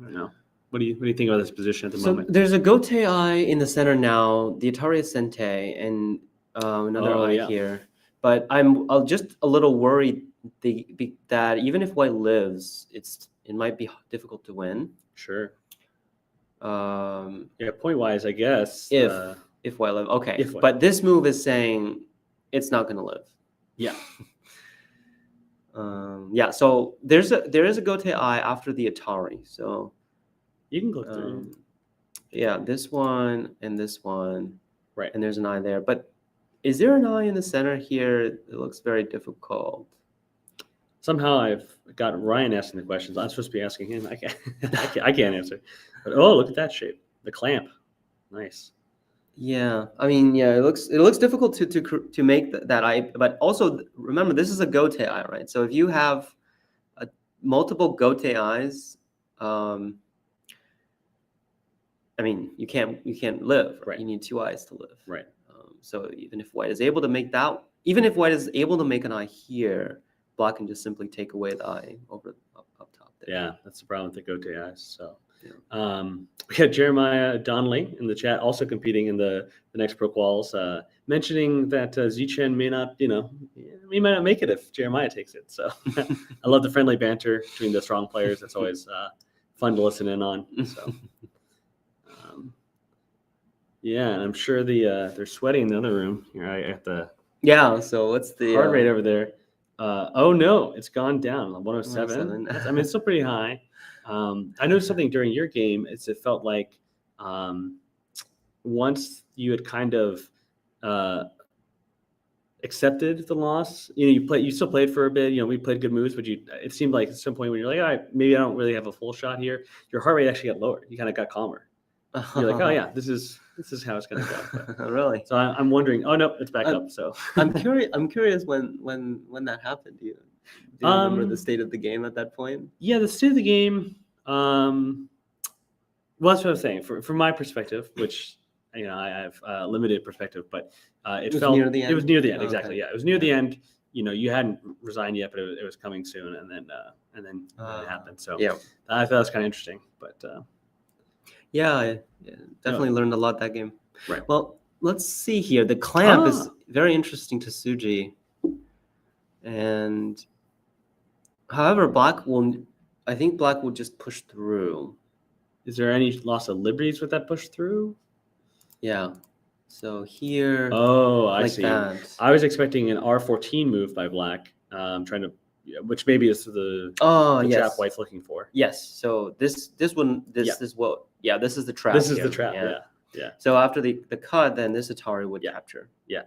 Speaker 4: don't know. What do you think about this position at the moment?
Speaker 2: There's a Gote eye in the center now, the Atari Sente, and another eye here. But I'm just a little worried that even if white lives, it might be difficult to win.
Speaker 4: Sure. Point wise, I guess.
Speaker 2: If white live, okay. But this move is saying it's not going to live.
Speaker 4: Yeah.
Speaker 2: So there is a Gote eye after the Atari. So
Speaker 4: you can click through.
Speaker 2: This one and this one.
Speaker 4: Right.
Speaker 2: And there's an eye there. But is there an eye in the center here? It looks very difficult.
Speaker 4: Somehow I've got Ryan asking the questions. I'm supposed to be asking him. I can't answer. But look at that shape. The clamp. Nice.
Speaker 2: Yeah, I mean, it looks difficult to make that eye, but also remember this is a Gote eye, right? So if you have multiple Gote eyes, I mean, you can't live. Right? You need two eyes to live.
Speaker 4: Right.
Speaker 2: So even if white is able to make an eye here, black can just simply take away the eye up top there.
Speaker 4: Yeah, that's the problem with the Gote eyes. So. We had Jeremiah Donnelly in the chat also competing in the next pro quals, mentioning that Z-Chen may not make it if Jeremiah takes it. So I love the friendly banter between the strong players. It's always fun to listen in on. So and I'm sure they're sweating in the other room here. I got the
Speaker 2: So what's the
Speaker 4: heart rate over there? Oh no, it's gone down 107. I mean, it's still pretty high. I noticed something during your game. It felt like once you had kind of accepted the loss, you still played for a bit. We played good moves, but it seemed like at some point when you're like, all right, maybe I don't really have a full shot here. Your heart rate actually got lower. You kind of got calmer. You're like, oh yeah, this is how it's gonna go. But,
Speaker 2: Really?
Speaker 4: so I'm wondering. Oh no, it's back up. So
Speaker 2: I'm curious when that happened. Do you remember the
Speaker 4: Um,
Speaker 2: state of the game at that point?
Speaker 4: yeah, the state of the game. Well, that's what I was saying. From my perspective, which I have limited perspective, but it
Speaker 2: was
Speaker 4: felt
Speaker 2: near the
Speaker 4: it was
Speaker 2: end?
Speaker 4: near the end.
Speaker 2: Oh,
Speaker 4: Exactly.
Speaker 2: okay.
Speaker 4: Yeah, it was near the
Speaker 2: Yeah.
Speaker 4: end. You hadn't resigned yet, but it was coming soon, and then it happened. So
Speaker 2: Yeah.
Speaker 4: I thought it was kind of interesting. But
Speaker 2: Yeah, I definitely learned a lot that game.
Speaker 4: Right.
Speaker 2: Well, let's see here. The clamp is
Speaker 4: Ah.
Speaker 2: very interesting to Suji. And however, I think Black will just push through.
Speaker 4: is there any loss of liberties with that push through?
Speaker 2: Yeah. So here,
Speaker 4: Oh, I
Speaker 2: like
Speaker 4: see.
Speaker 2: that.
Speaker 4: I was expecting an R14 move by Black, which maybe is the
Speaker 2: Yes.
Speaker 4: trap White's looking for.
Speaker 2: Yes. So this one,
Speaker 4: Yeah.
Speaker 2: is what? Yeah, this is the trap.
Speaker 4: This is
Speaker 2: here.
Speaker 4: the trap. Yeah.
Speaker 2: So after the cut, then this Atari would capture.
Speaker 4: Yeah.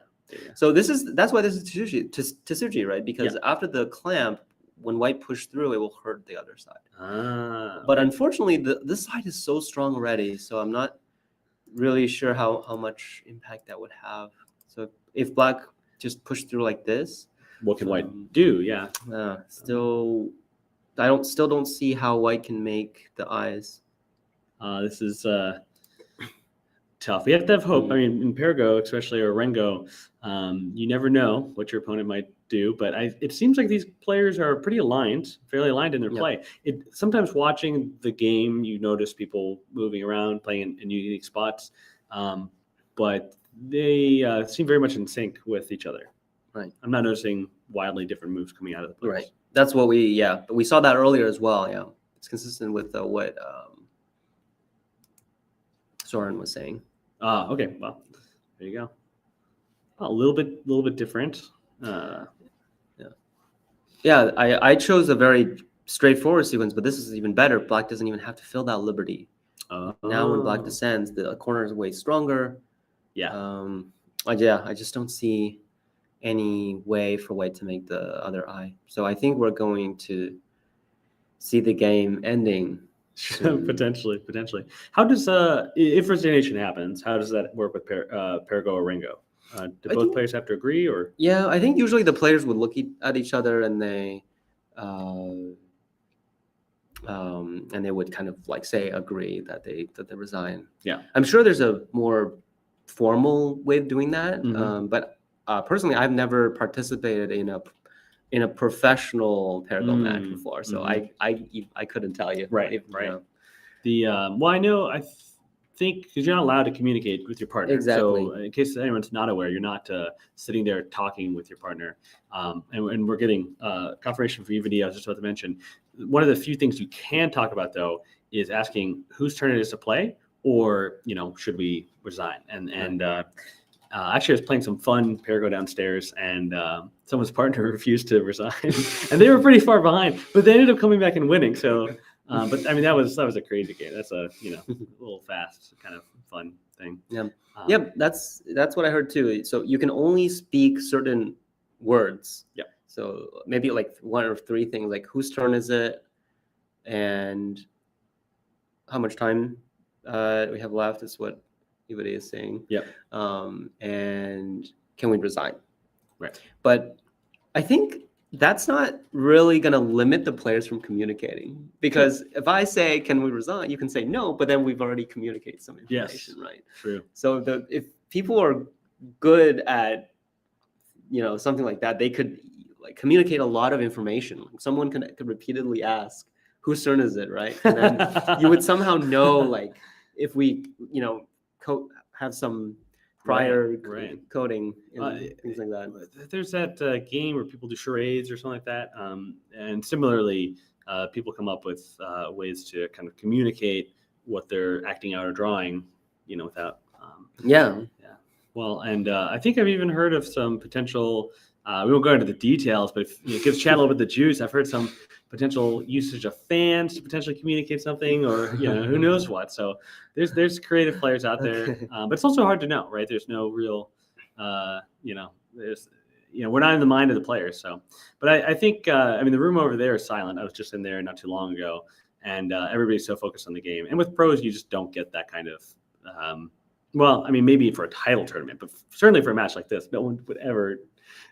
Speaker 2: So that's why this is Tsuji, right? Because after the clamp, when White pushed through, it will hurt the other side. But unfortunately, this side is so strong already, so I'm not really sure how much impact that would have. So if Black just pushed through like this,
Speaker 4: what can White do? Yeah.
Speaker 2: still don't see how White can make the eyes.
Speaker 4: This is tough. You have to have hope. I mean, in Pergo, especially, or Rengo, you never know what your opponent might do. But it seems like these players are pretty aligned, fairly aligned in their play. Sometimes watching the game, you notice people moving around, playing in unique spots, but they seem very much in sync with each other.
Speaker 2: Right.
Speaker 4: I'm not noticing wildly different moves coming out of the players.
Speaker 2: Right. That's what but we saw that earlier as well. Yeah, it's consistent with what Soren was saying.
Speaker 4: Okay. Well, there you go. A little bit different.
Speaker 2: Yeah, I chose a very straightforward sequence, but this is even better. Black doesn't even have to fill that liberty. Now when Black descends, the corner is way stronger.
Speaker 4: Yeah.
Speaker 2: I just don't see any way for White to make the other eye. So I think we're going to see the game ending.
Speaker 4: potentially. How does if First Nation happens, how does that work with Pergo or Rengo? Do both players have to agree, or?
Speaker 2: Yeah, I think usually the players would look at each other and they would kind of like say agree that they resign. Yeah, I'm sure there's a more formal way of doing that. But personally, I've never participated in a professional Pergo match before, so I couldn't tell you.
Speaker 4: Right. Well, I know. I think because you're not allowed to communicate with your partner.
Speaker 2: Exactly.
Speaker 4: So in case anyone's not aware, you're not sitting there talking with your partner. And we're getting confirmation from UVD. I was just about to mention one of the few things you can talk about though is asking whose turn it is to play, or should we resign? And actually, I was playing some fun Pergo downstairs, and someone's partner refused to resign, and they were pretty far behind, but they ended up coming back and winning. So. But I mean that was a crazy game. That's a little fast kind of fun thing.
Speaker 2: Yeah, that's what I heard too. So you can only speak certain words. Yeah. So maybe like one or three things, like whose turn is it, and how much time we have left is what everybody is saying. Yeah. And can we resign? Right. But I think that's not really going to limit the players from communicating, because if I say, can we resign? You can say no, but then we've already communicated some information, right? True. So if people are good at, something like that, they could like communicate a lot of information. Someone could repeatedly ask, whose turn is it, right? And then you would somehow know, like, if we, have some prior coding and things like that.
Speaker 4: There's that game where people do charades or something like that, and similarly, people come up with ways to kind of communicate what they're acting out or drawing, without. Yeah. Well, and I think I've even heard of some potential. We won't go into the details, but if it gives chat a little bit of the juice, I've heard some potential usage of fans to potentially communicate something, or who knows what. So there's creative players out there, but it's also hard to know, right? There's no real, there's we're not in the mind of the players. So, but I think the room over there is silent. I was just in there not too long ago, and everybody's so focused on the game. And with pros, you just don't get that kind of Well, I mean, maybe for a title tournament, but certainly for a match like this, no one would ever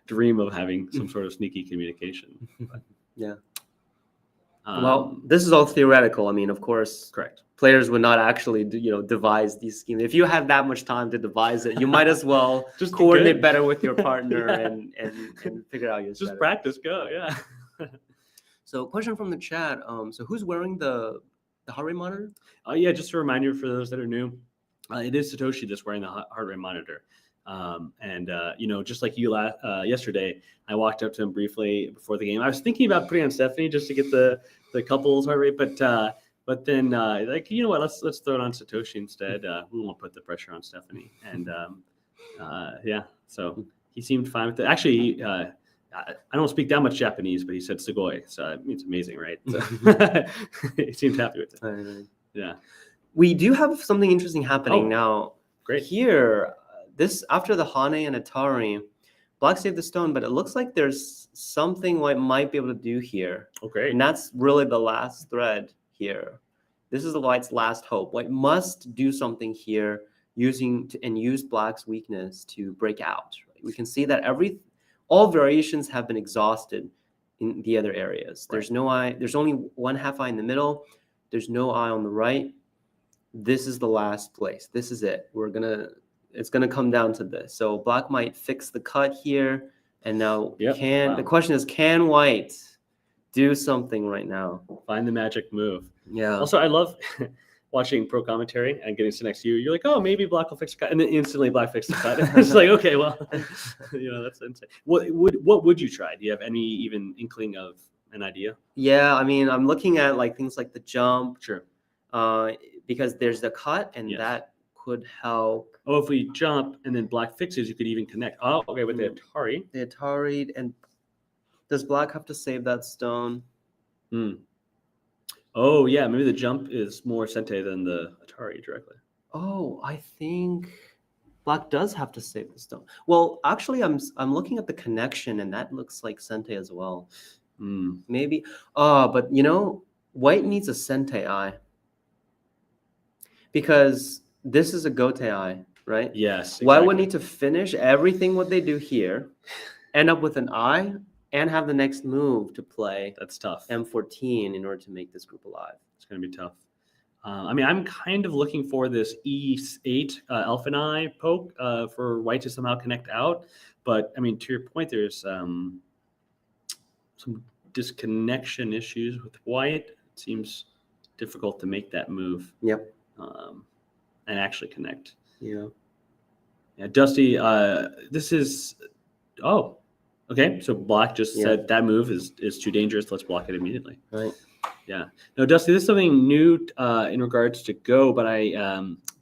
Speaker 4: dream of having some sort of sneaky communication. But,
Speaker 2: Yeah. Well, this is all theoretical. I mean, of course,
Speaker 4: correct.
Speaker 2: Players would not actually, devise these schemes. If you have that much time to devise it, you might as well
Speaker 4: Just be
Speaker 2: coordinate
Speaker 4: good.
Speaker 2: better with your partner
Speaker 4: Yeah.
Speaker 2: and figure out your
Speaker 4: Just
Speaker 2: strategy.
Speaker 4: practice, go, yeah.
Speaker 2: So, question from the chat. So, who's wearing the heart rate monitor?
Speaker 4: Yeah, just a reminder for those that are new, it is Satoshi that's wearing the heart rate monitor. Just like you yesterday, I walked up to him briefly before the game. I was thinking about putting on Stephanie just to get the couple's heart rate, but then you know what? Let's throw it on Satoshi instead. We won't put the pressure on Stephanie. And so he seemed fine with it. Actually, I don't speak that much Japanese, but he said "sugoi," so it means amazing, right? So he seemed happy with it. Yeah.
Speaker 2: We do have something interesting happening
Speaker 4: Oh,
Speaker 2: now.
Speaker 4: great.
Speaker 2: Here, after the Hane and Atari, Black saved the stone, but it looks like there's something White might be able to do here.
Speaker 4: Okay.
Speaker 2: And that's really the last thread here. This is the White's last hope. White must do something here use Black's weakness to break out. Right? We can see that all variations have been exhausted in the other areas.
Speaker 4: Right.
Speaker 2: There's no eye. There's only one half eye in the middle. There's no eye on the right. This is the last place. This is it. It's gonna come down to this. So Black might fix the cut here, and now the question is, can White do something right now?
Speaker 4: Find the magic move.
Speaker 2: Yeah.
Speaker 4: Also, I love watching pro commentary and getting to next to you. You're like, oh, maybe Black will fix the cut, and then instantly Black fixed the cut. It's like, okay, well, that's insane. What would you try? Do you have any even inkling of an idea?
Speaker 2: Yeah, I mean, I'm looking at things like the jump.
Speaker 4: Sure.
Speaker 2: Because there's the cut, and that could help.
Speaker 4: Oh, if we jump and then Black fixes, you could even connect. Oh, okay, with the Atari.
Speaker 2: The Atari, and does Black have to save that stone?
Speaker 4: Oh, yeah, maybe the jump is more Sente than the Atari directly.
Speaker 2: Oh, I think Black does have to save the stone. Well, actually, I'm looking at the connection, and that looks like Sente as well. Maybe. But White needs a Sente eye. Because this is a Gote eye, right?
Speaker 4: Yes. Exactly.
Speaker 2: White would need to finish everything what they do here, end up with an eye, and have the next move to play.
Speaker 4: That's tough.
Speaker 2: M14 in order to make this group alive.
Speaker 4: It's going to be tough. I'm kind of looking for this E8 Elfin Eye poke for White to somehow connect out. But, to your point, there's some disconnection issues with White. It seems difficult to make that move.
Speaker 2: Yep.
Speaker 4: And actually connect.
Speaker 2: Yeah.
Speaker 4: Yeah, Dusty, this is... Oh, okay. So Black just said that move is too dangerous. Let's block it immediately.
Speaker 2: Right.
Speaker 4: Yeah. No, Dusty, this is something new in regards to Go, but I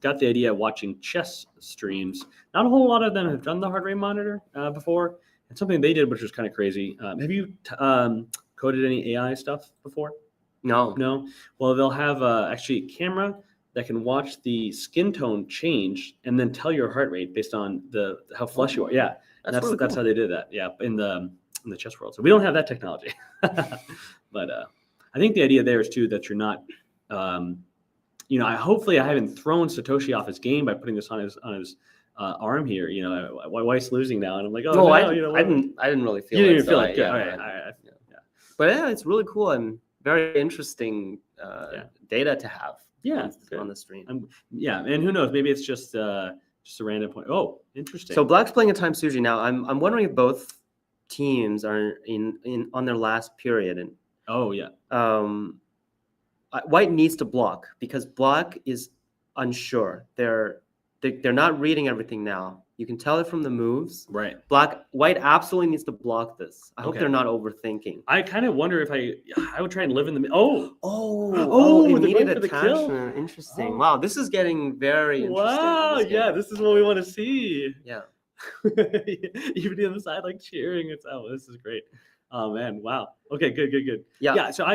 Speaker 4: got the idea watching chess streams. Not a whole lot of them have done the heart rate monitor before. And something they did, which was kind of crazy. Have you coded any AI stuff before?
Speaker 2: No.
Speaker 4: No? Well, they'll have actually a camera that can watch the skin tone change and then tell your heart rate based on how flush you are. Yeah. That's
Speaker 2: really
Speaker 4: that's
Speaker 2: cool.
Speaker 4: how they did that. Yeah. In the chess world. So we don't have that technology. But I think the idea there is too that you're not hopefully I haven't thrown Satoshi off his game by putting this on his arm here. My wife's losing now, and I'm like, oh no,
Speaker 2: I didn't really feel
Speaker 4: you
Speaker 2: it.
Speaker 4: didn't feel like
Speaker 2: yeah. But yeah, it's really cool and very interesting data to have. On the stream.
Speaker 4: And who knows? Maybe it's just a random point. Oh, interesting.
Speaker 2: So Black's playing a time Suji now. I'm wondering if both teams are on their last period, and White needs to block because Black is unsure. They're not reading everything now. You can tell it from the moves.
Speaker 4: Right.
Speaker 2: White absolutely needs to block this. I hope they're not overthinking.
Speaker 4: I kind of wonder if I would try and live in the
Speaker 2: Immediate attachment. Interesting. Oh. Wow, this is getting very interesting.
Speaker 4: Wow, this is what we want to see.
Speaker 2: Yeah. Even
Speaker 4: on the side, like cheering. This is great. Oh man, wow. Okay, good. Yeah. So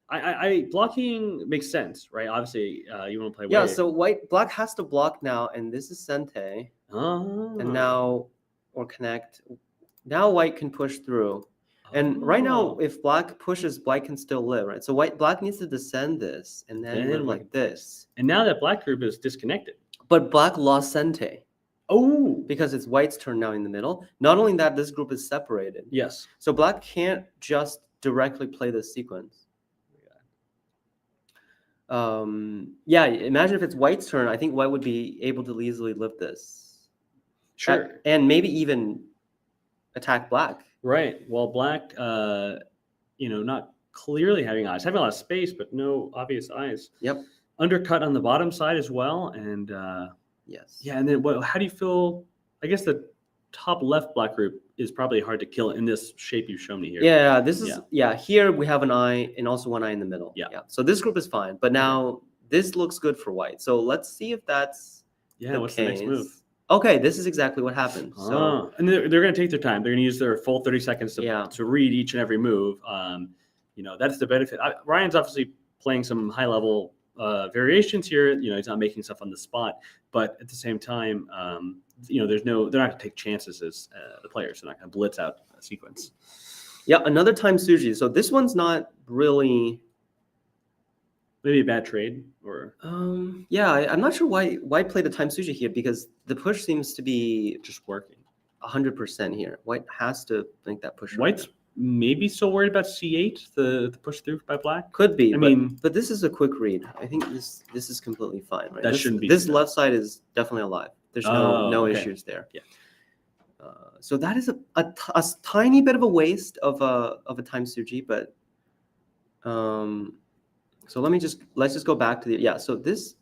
Speaker 4: I blocking makes sense, right? Obviously, you want to play.
Speaker 2: Yeah. So Black has to block now, and this is Sente. And now or connect. Now White can push through. And right now,
Speaker 4: Oh.
Speaker 2: if black pushes, white can still live, right? So black needs to descend this and then live like this.
Speaker 4: And now that black group is disconnected.
Speaker 2: But black lost Sente
Speaker 4: Oh,
Speaker 2: because it's white's turn now in the middle. Not only that, this group is separated.
Speaker 4: yes.
Speaker 2: So black can't just directly play this sequence. Yeah, imagine if it's white's turn. I think white would be able to easily live this.
Speaker 4: Sure.
Speaker 2: And maybe even attack black.
Speaker 4: Right. Well, black, not clearly having eyes, having a lot of space, but no obvious eyes.
Speaker 2: Yep.
Speaker 4: Undercut on the bottom side as well. And
Speaker 2: Yes.
Speaker 4: yeah, and then how do you feel? I guess the top left black group is probably hard to kill in this shape you've shown me here.
Speaker 2: Yeah, this is here we have an eye and also one eye in the middle.
Speaker 4: Yeah.
Speaker 2: So this group is fine, but now this looks good for white. So let's see if that's
Speaker 4: What's the next move?
Speaker 2: Okay, this is exactly what happened. So
Speaker 4: And they're going to take their time. They're going to use their full 30 seconds to read each and every move. That's the benefit. Ryan's obviously playing some high level variations here. He's not making stuff on the spot, but at the same time, they're not going to take chances as the players. They're not going to blitz out a sequence.
Speaker 2: Yeah, another time Suji. So this one's not really
Speaker 4: maybe a bad trade or
Speaker 2: I'm not sure why play the time Suji here, because the push seems to be
Speaker 4: just working
Speaker 2: 100% here. White has to make that push.
Speaker 4: White's maybe still worried about C8, the push through by black.
Speaker 2: Could be. But this is a quick read. I think this is completely fine, right?
Speaker 4: Shouldn't be.
Speaker 2: This left side is definitely alive. There's no issues there.
Speaker 4: Yeah.
Speaker 2: So that is a tiny bit of a waste of a time Suji, but so let's just go back to the So this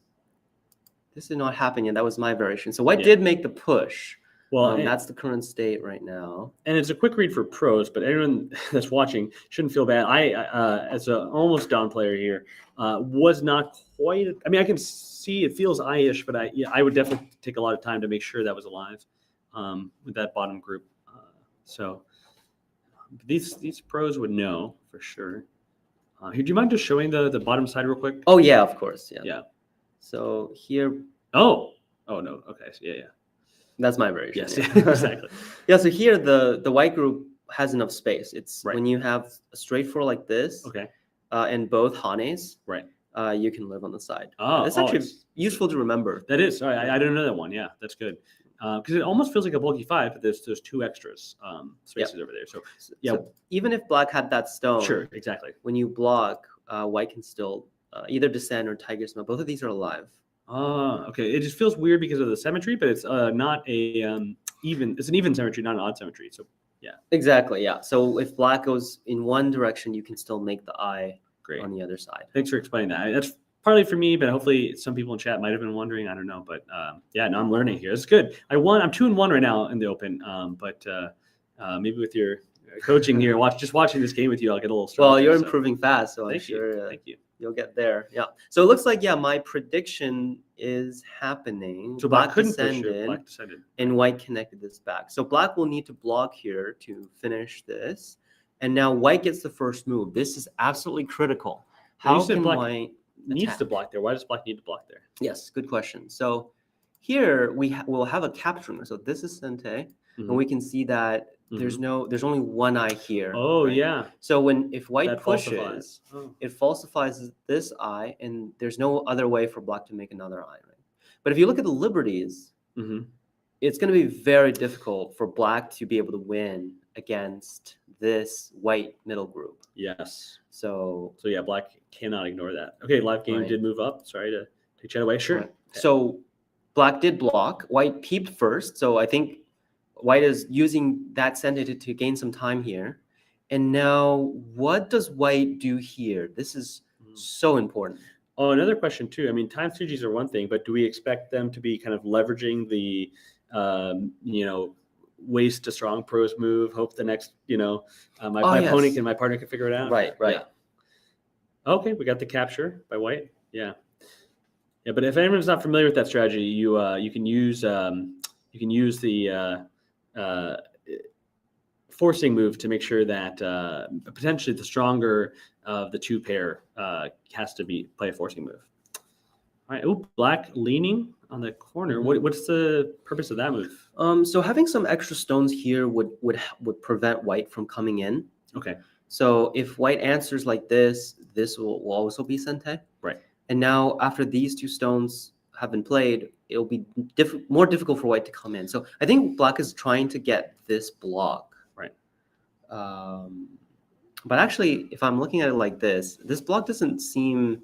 Speaker 2: did not happen yet. That was my variation. So white did make the push. Well, that's the current state right now.
Speaker 4: And it's a quick read for pros, but everyone that's watching shouldn't feel bad. I, as an almost down player here, was not quite. I mean, I can see it feels eye-ish, but I would definitely take a lot of time to make sure that was alive with that bottom group. So these pros would know for sure. Do you mind just showing the bottom side real quick?
Speaker 2: Oh yeah, of course. Yeah. So here.
Speaker 4: Oh no. Okay. So yeah.
Speaker 2: That's my variation.
Speaker 4: Yes, exactly.
Speaker 2: So here the white group has enough space. It's when you have a straight four like this,
Speaker 4: okay,
Speaker 2: and both hanes,
Speaker 4: right?
Speaker 2: You can live on the side.
Speaker 4: Oh,
Speaker 2: it's actually useful to remember.
Speaker 4: That is. Sorry, I didn't know that one. Yeah, that's good. Because it almost feels like a bulky 5, but there's two extras spaces over there. So
Speaker 2: So even if black had that stone,
Speaker 4: sure, exactly.
Speaker 2: When you block, white can still either descend or tiger smell. Both of these are alive.
Speaker 4: Okay. It just feels weird because of the symmetry, but it's not a even. It's an even symmetry, not an odd symmetry. So yeah.
Speaker 2: Exactly. Yeah. So if black goes in one direction, you can still make the eye on the other side.
Speaker 4: Thanks for explaining that. That's partly for me, but hopefully some people in chat might have been wondering. I don't know, but I'm learning here. It's good. I'm 2-1 right now in the open. But maybe with your coaching here, watching this game with you, I'll get a little stronger.
Speaker 2: Well, you're improving fast, so I'm sure.
Speaker 4: Thank you.
Speaker 2: You'll get there. Yeah. So it looks like my prediction is happening.
Speaker 4: So black couldn't push it. Black descended.
Speaker 2: And white connected this back. So black will need to block here to finish this. And now white gets the first move. This is absolutely critical. How can white
Speaker 4: needs to block there? Why does black need to block there?
Speaker 2: Yes, good question. So here we'll have a capture. So this is Sente, and we can see that there's only one eye here.
Speaker 4: Oh, right? Yeah.
Speaker 2: So if white pushes, it falsifies this eye, and there's no other way for black to make another eye, right? But if you look at the liberties, it's going to be very difficult for black to be able to win against this white middle group.
Speaker 4: Yes.
Speaker 2: So
Speaker 4: yeah, black cannot ignore that. Okay, live game did move up. Sorry to take chat away. Sure.
Speaker 2: Right. So black did block. White peeped first. So I think white is using that sentence to gain some time here. And now what does white do here? This is so important.
Speaker 4: Oh, another question too. I mean, time Sujis are one thing, but do we expect them to be kind of leveraging the, waste to strong pros move? Hope the next, my opponent and my partner can figure it out.
Speaker 2: Right.
Speaker 4: Yeah. Okay, we got the capture by white. Yeah. But if anyone's not familiar with that strategy, you can use the forcing move to make sure that potentially the stronger of the two pair has to play a forcing move. All right. Oh, black leaning on the corner. What's the purpose of that move?
Speaker 2: So having some extra stones here would prevent white from coming in.
Speaker 4: Okay.
Speaker 2: So if white answers like this will also be sente.
Speaker 4: Right.
Speaker 2: And now after these two stones have been played, it'll be more difficult for white to come in. So I think black is trying to get this block.
Speaker 4: Right.
Speaker 2: But actually, if I'm looking at it like this block doesn't seem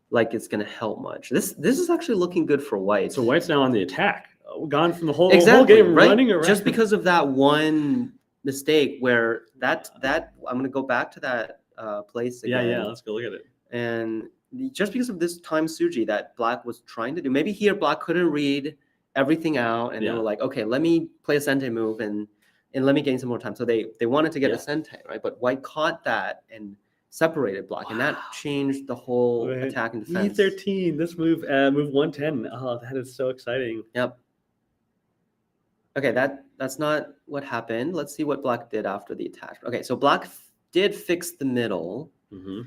Speaker 2: like it's going to help much. This is actually looking good for white.
Speaker 4: So white's now on the attack. Gone from the whole
Speaker 2: Exactly,
Speaker 4: game
Speaker 2: right?
Speaker 4: running around.
Speaker 2: Just because of that one mistake where that I'm going to go back to that place again.
Speaker 4: Yeah, let's go look at it.
Speaker 2: And just because of this time Suji that black was trying to do, maybe here black couldn't read everything out, and they were like, okay, let me play a sente move and let me gain some more time. So they wanted to get a sente, right? But white caught that and separated black, and that changed the whole attack and defense.
Speaker 4: E13, this move, move 110. Oh, that is so exciting.
Speaker 2: Yep. Okay, that's not what happened. Let's see what black did after the attachment. Okay, so black did fix the middle.
Speaker 4: Mm-hmm.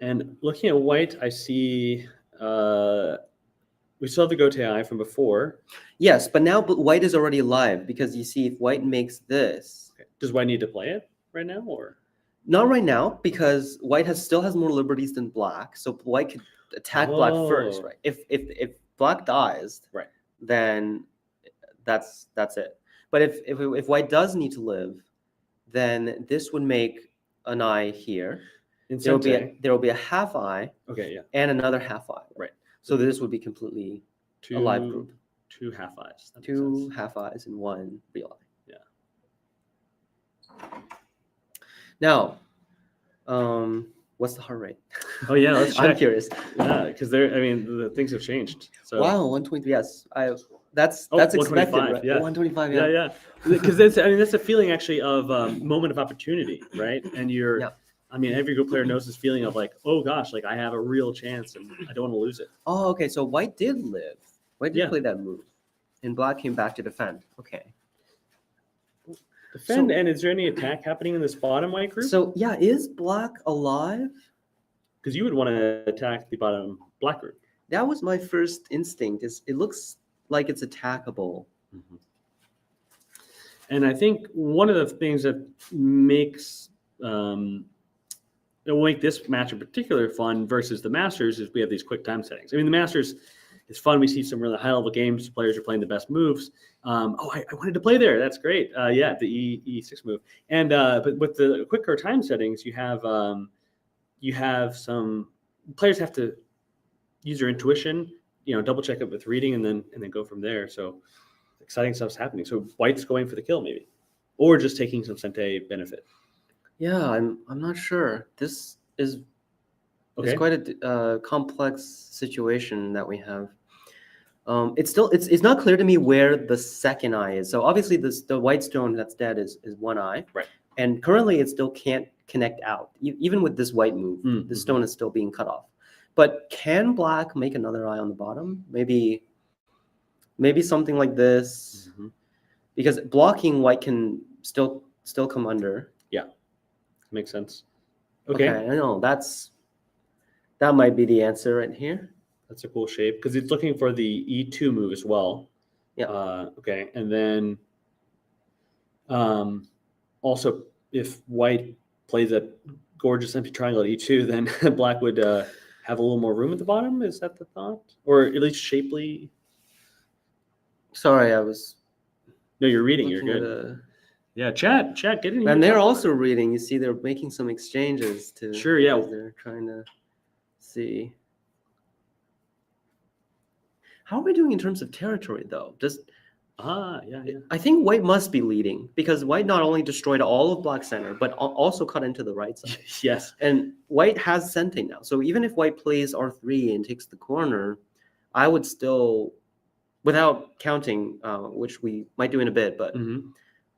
Speaker 4: And looking at white, I see we still have the Gote from before.
Speaker 2: Yes, but now white is already alive because you see if white makes this.
Speaker 4: Okay. Does white need to play it right now, or
Speaker 2: not right now, because white still has more liberties than black. So white could attack black first, right? If black dies,
Speaker 4: right,
Speaker 2: then that's it. But if white does need to live, then this would make an eye here. There will be a half eye.
Speaker 4: Okay, yeah.
Speaker 2: And another half eye.
Speaker 4: Right.
Speaker 2: So this would be completely a live group.
Speaker 4: Two half eyes.
Speaker 2: Two half eyes and one real eye.
Speaker 4: Yeah.
Speaker 2: Now, what's the heart rate?
Speaker 4: Oh yeah, let's check.
Speaker 2: I'm curious.
Speaker 4: Yeah, because the things have changed. So
Speaker 2: wow, 120. Yes, that's expected. Right?
Speaker 4: Yeah,
Speaker 2: 125.
Speaker 4: Yeah. Because that's a feeling actually of moment of opportunity, right? And you're. Yeah. I mean, every good player knows this feeling of like, oh gosh, like I have a real chance and I don't want to lose it.
Speaker 2: Oh, okay. So white did live. White did play that move, and black came back to defend. Okay.
Speaker 4: Defend, and is there any attack happening in this bottom white group?
Speaker 2: So yeah, is black alive?
Speaker 4: Because you would want to attack the bottom black group.
Speaker 2: That was my first instinct. It looks like it's attackable.
Speaker 4: Mm-hmm. And I think one of the things that makes it will make this match in particular fun versus the Masters is we have these quick time settings. I mean, the Masters is fun. We see some really high-level games. Players are playing the best moves. I wanted to play there. That's great. The E6 move. And but with the quicker time settings, you have some players have to use their intuition, double check it with reading, and then go from there. So exciting stuff's happening. So white's going for the kill maybe, or just taking some sente benefit. Yeah,
Speaker 2: I'm not sure. This is it's quite a complex situation that we have. It's not clear to me where the second eye is. So obviously the white stone that's dead is one eye,
Speaker 4: right?
Speaker 2: And currently it still can't connect out. Even with this white move, the stone is still being cut off. But can black make another eye on the bottom? Maybe something like this, because blocking white can still come under.
Speaker 4: Yeah. Makes sense. Okay.
Speaker 2: I know that might be the answer right here.
Speaker 4: That's a cool shape because it's looking for the E2 move as well.
Speaker 2: Yeah.
Speaker 4: Okay. And then also if white plays a gorgeous empty triangle at E2, then black would have a little more room at the bottom. Is that the thought? Or at least shapely?
Speaker 2: Sorry,
Speaker 4: No, you're reading. You're good. Yeah, chat, get in here.
Speaker 2: And they're also reading. You see, they're making some exchanges to.
Speaker 4: Sure, yeah.
Speaker 2: They're trying to see. How are we doing in terms of territory, though?
Speaker 4: Yeah.
Speaker 2: I think white must be leading because white not only destroyed all of black center, but also cut into the right side.
Speaker 4: Yes.
Speaker 2: And white has sente now. So even if white plays R3 and takes the corner, I would still, without counting, which we might do in a bit, but.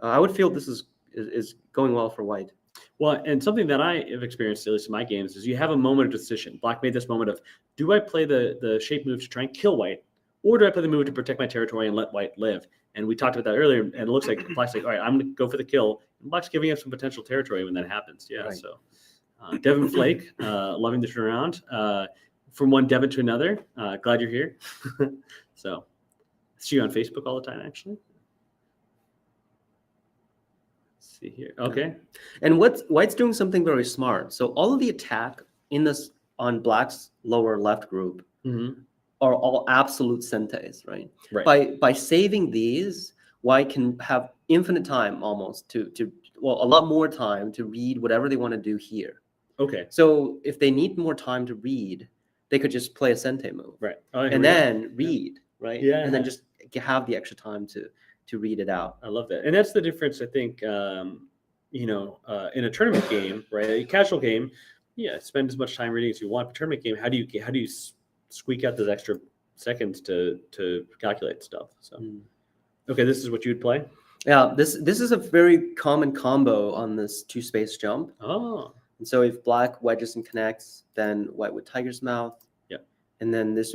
Speaker 2: I would feel this is going well for white.
Speaker 4: Well, and something that I have experienced, at least in my games, is you have a moment of decision. Black made this moment of, do I play the shape move to try and kill white, or do I play the move to protect my territory and let white live? And we talked about that earlier, and it looks like black's like, all right, I'm going to go for the kill. And black's giving up some potential territory when that happens. Yeah, right. So Devin Flake, loving the turnaround. From one Devin to another, glad you're here. So I see you on Facebook all the time, actually. see here. Okay.
Speaker 2: And white's doing something very smart. So all of the attack in this on black's lower left group
Speaker 4: Mm-hmm.
Speaker 2: are all absolute sentais, right?
Speaker 4: Right.
Speaker 2: By saving these, white can have infinite time almost to well, a lot more time to read whatever they want to do here.
Speaker 4: Okay.
Speaker 2: So if they need more time to read, they could just play a sentai move.
Speaker 4: Right. Oh, here
Speaker 2: And
Speaker 4: we go.
Speaker 2: then read, right?
Speaker 4: Yeah.
Speaker 2: And then just have the extra time to read it out.
Speaker 4: I love that, and that's the difference. I think in a tournament game, right? A casual game, yeah, spend as much time reading as you want. But tournament game, how do you squeak out those extra seconds to calculate stuff? So, okay, this is what you would play.
Speaker 2: Yeah, this is a very common combo on this 2-space jump.
Speaker 4: Oh,
Speaker 2: And so if black wedges and connects, then white would tiger's mouth.
Speaker 4: Yeah.
Speaker 2: And then this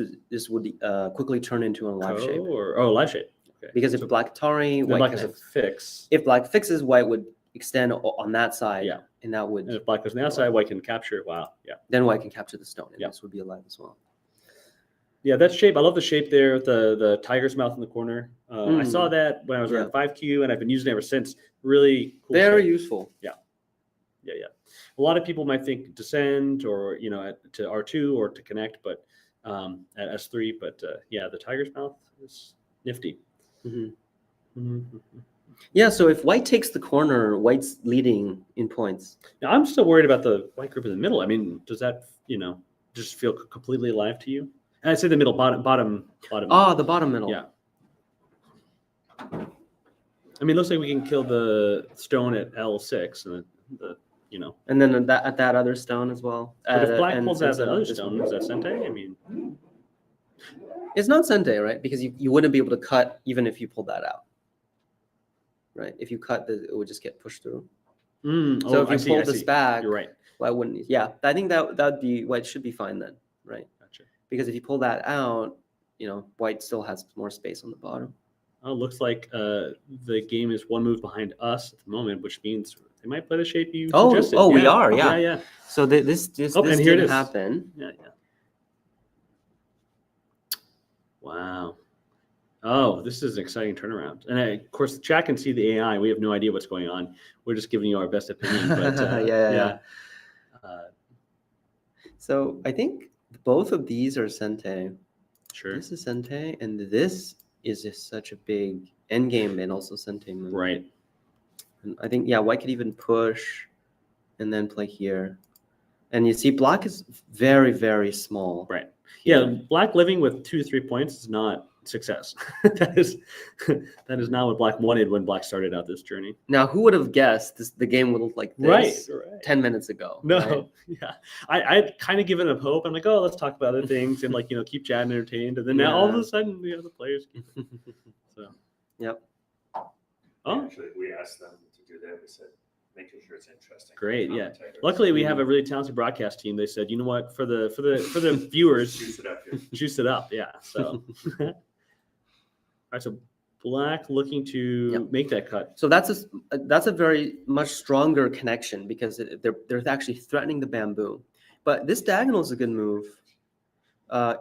Speaker 2: would quickly turn into a live shape.
Speaker 4: Live shape. Okay.
Speaker 2: Because if black Atari, white
Speaker 4: black has a
Speaker 2: connects.
Speaker 4: fix.
Speaker 2: If black fixes, white would extend on that side.
Speaker 4: Yeah.
Speaker 2: And that would.
Speaker 4: And if black goes on the outside, white can capture. Wow. Yeah.
Speaker 2: Then white can capture the stone, and
Speaker 4: Yeah.
Speaker 2: this would be alive as well.
Speaker 4: Yeah, that shape. I love the shape there with the tiger's mouth in the corner. I saw that when I was around 5Q, and I've been using it ever since. Really cool.
Speaker 2: Very
Speaker 4: shape.
Speaker 2: useful.
Speaker 4: Yeah. A lot of people might think descend or to R2 or to connect, but at S3. But the tiger's mouth is nifty.
Speaker 2: Yeah. So if white takes the corner, white's leading in points.
Speaker 4: Now I'm still worried about the white group in the middle. I mean, does that just feel completely alive to you? And I'd say the middle, bottom.
Speaker 2: Ah, the bottom middle.
Speaker 4: Yeah. I mean, it looks like we can kill the stone at L6 and the.
Speaker 2: And then at that other stone as well.
Speaker 4: But if black
Speaker 2: and
Speaker 4: pulls out that other
Speaker 2: this
Speaker 4: stone,
Speaker 2: one.
Speaker 4: is that Sente? I mean,
Speaker 2: It's not sentai, right? Because you wouldn't be able to cut even if you pulled that out. Right? If you cut, it would just get pushed through. So if you pulled this back,
Speaker 4: you're right.
Speaker 2: why wouldn't you? Yeah, I think that'd be white should be fine then, right?
Speaker 4: Gotcha.
Speaker 2: Because if you pull that out, white still has more space on the bottom.
Speaker 4: Oh, looks like the game is one move behind us at the moment, which means they might play the shape you suggested.
Speaker 2: We are, yeah.
Speaker 4: Yeah.
Speaker 2: So this
Speaker 4: and here it
Speaker 2: didn't
Speaker 4: is.
Speaker 2: happen.
Speaker 4: Yeah. Wow. Oh, this is an exciting turnaround. And of course, the chat can see the AI. We have no idea what's going on. We're just giving you our best opinion. But
Speaker 2: yeah. So I think both of these are Sente.
Speaker 4: Sure.
Speaker 2: This is Sente, and this is just such a big endgame and also Sente move.
Speaker 4: Right.
Speaker 2: And I think, white could even push and then play here. And you see black is very, very small.
Speaker 4: Right. Yeah, black living with 2 to 3 points is not success. that is not what black wanted when black started out this journey.
Speaker 2: Now, who would have guessed the game would look like this
Speaker 4: right.
Speaker 2: 10 minutes ago?
Speaker 4: No,
Speaker 2: right?
Speaker 4: yeah. I'd kind of given up hope. I'm like, let's talk about other things and keep chatting entertained. And then now all of a sudden we have the players. So.
Speaker 2: Yep.
Speaker 4: Oh.
Speaker 3: Actually, we asked them to do that. We said, making sure it's interesting.
Speaker 4: Great, yeah. Luckily, we have a really talented broadcast team. They said, you know what, for the viewers, juice it up, yeah. So, all right. So, black looking to make that cut.
Speaker 2: So that's a very much stronger connection because they're actually threatening the bamboo. But this diagonal is a good move.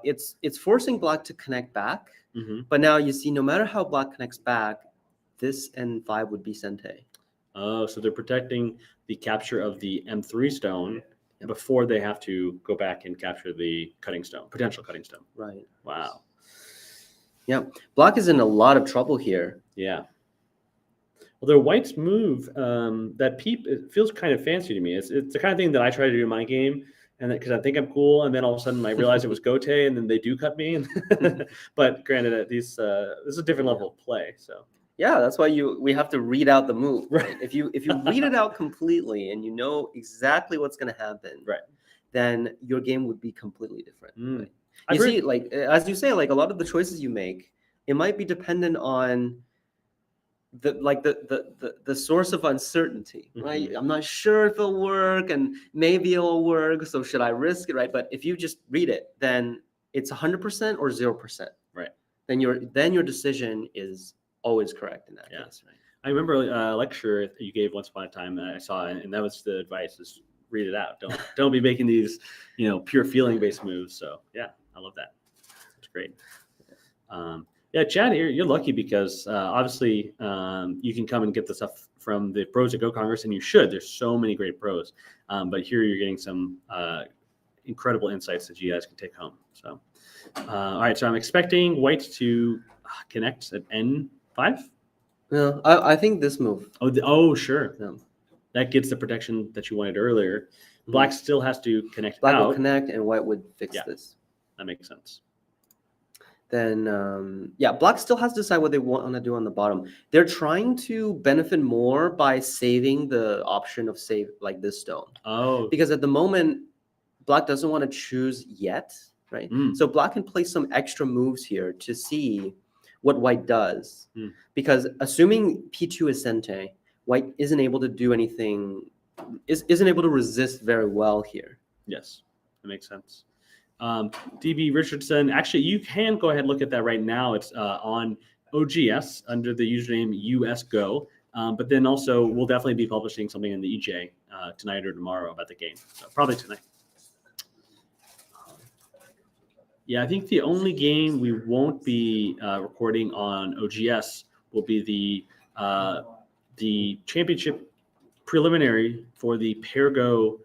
Speaker 2: It's forcing black to connect back.
Speaker 4: Mm-hmm.
Speaker 2: But now you see, no matter how black connects back, this N5 would be Sente.
Speaker 4: Oh, so they're protecting the capture of the M3 stone before they have to go back and capture the potential cutting stone.
Speaker 2: Right.
Speaker 4: Wow.
Speaker 2: Yeah. Black is in a lot of trouble here.
Speaker 4: Yeah. Well, their white's move, that peep, it feels kind of fancy to me. It's the kind of thing that I try to do in my game, and because I think I'm cool, and then all of a sudden I realize it was Gote, and then they do cut me. But granted, this is a different level of play. So.
Speaker 2: Yeah, that's why we have to read out the move.
Speaker 4: Right.
Speaker 2: If you read it out completely and you know exactly what's going to happen,
Speaker 4: right,
Speaker 2: then your game would be completely different. Right?
Speaker 4: You
Speaker 2: see, as you say, a lot of the choices you make, it might be dependent on the source of uncertainty, right? I'm not sure if it'll work, and maybe it'll work. So should I risk it, right? But if you just read it, then it's 100% or 0%.
Speaker 4: Right.
Speaker 2: Then your decision is always correct in that case, right?
Speaker 4: I remember a lecture that you gave once upon a time that I saw, and that was the advice: is read it out. Don't be making these, pure feeling based moves. So yeah, I love that. It's great. Yeah, Chad, you're lucky because obviously you can come and get the stuff from the pros at Go Congress, and you should. There's so many great pros, but here you're getting some incredible insights that you guys can take home. So, all right, so I'm expecting white to connect at N5.
Speaker 2: No, I think this move.
Speaker 4: Oh, sure.
Speaker 2: Yeah.
Speaker 4: That gets the protection that you wanted earlier.
Speaker 2: Mhm.
Speaker 4: Black still has to connect
Speaker 2: Black
Speaker 4: out.
Speaker 2: would connect, and white would fix
Speaker 4: Yeah.
Speaker 2: this.
Speaker 4: That makes sense.
Speaker 2: Then black still has to decide what they want to do on the bottom. They're trying to benefit more by saving the option of save like this stone,
Speaker 4: Oh,
Speaker 2: because at the moment black doesn't want to choose yet, right?
Speaker 4: Mm.
Speaker 2: So black can play some extra moves here to see what white does, because assuming p2 is sente, white isn't able to do anything, isn't able to resist very well here.
Speaker 4: yes, that makes sense. DB Richardson, actually, you can go ahead and look at that right now. It's on OGS under the username USGO. But then also, we'll definitely be publishing something in the EJ tonight or tomorrow about the game. So probably tonight. Yeah, I think the only game we won't be recording on OGS will be the championship preliminary for the Pergo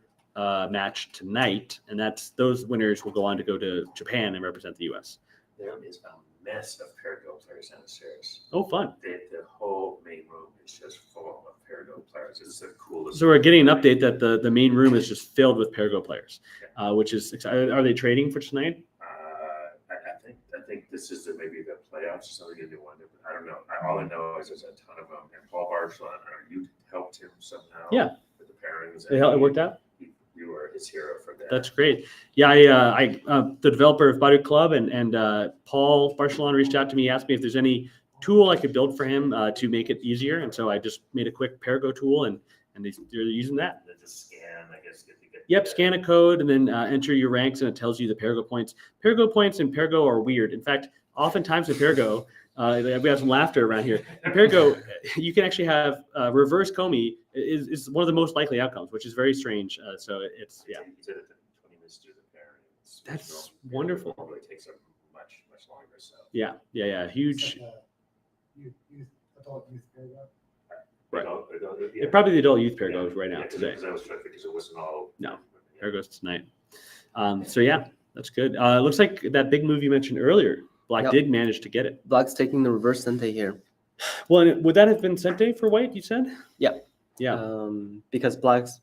Speaker 4: match tonight, and those winners will go on to go to Japan and represent the U.S.
Speaker 3: There is a mess of Pergo players downstairs.
Speaker 4: Oh, fun!
Speaker 3: The whole main room is just full of Pergo players. It's the coolest.
Speaker 4: So we're getting an update that the main room is just filled with Pergo players, which is exciting. Are they trading for tonight?
Speaker 3: I think this is maybe the playoffs or something in the one. I don't know. All I know is there's a ton of them. And Paul Barcelon, you helped him somehow.
Speaker 4: Yeah.
Speaker 3: With the pairings.
Speaker 4: It worked out.
Speaker 3: You were his hero for that.
Speaker 4: That's great. Yeah, I the developer of Badu Club and Paul Barcelon reached out to me, asked me if there's any tool I could build for him to make it easier, and so I just made a quick Pergo tool, and they're using that.
Speaker 3: And then just scan, I guess.
Speaker 4: Yep, scan a code and then enter your ranks, and it tells you the Pergo points. Pergo points and Pergo are weird. In fact, oftentimes in Pergo, we have some laughter around here. In Pergo, you can actually have reverse Komi is one of the most likely outcomes, which is very strange. So it's yeah.
Speaker 3: You did it in 20 minutes to the pairings.
Speaker 4: That's wonderful.
Speaker 3: It probably takes much longer. So
Speaker 4: Yeah. Huge.
Speaker 5: Adult youth Pergo.
Speaker 4: Right.
Speaker 3: Yeah.
Speaker 4: Probably the adult youth Pergo right now today.
Speaker 3: Because I was trying to because it wasn't all.
Speaker 4: No. Pergo's tonight. So yeah, that's good. Looks like that big move you mentioned earlier, Black did manage to get it.
Speaker 2: Black's taking the reverse sente here.
Speaker 4: Well, and would that have been sente for white, you said?
Speaker 2: Yeah.
Speaker 4: Yeah.
Speaker 2: Because Black's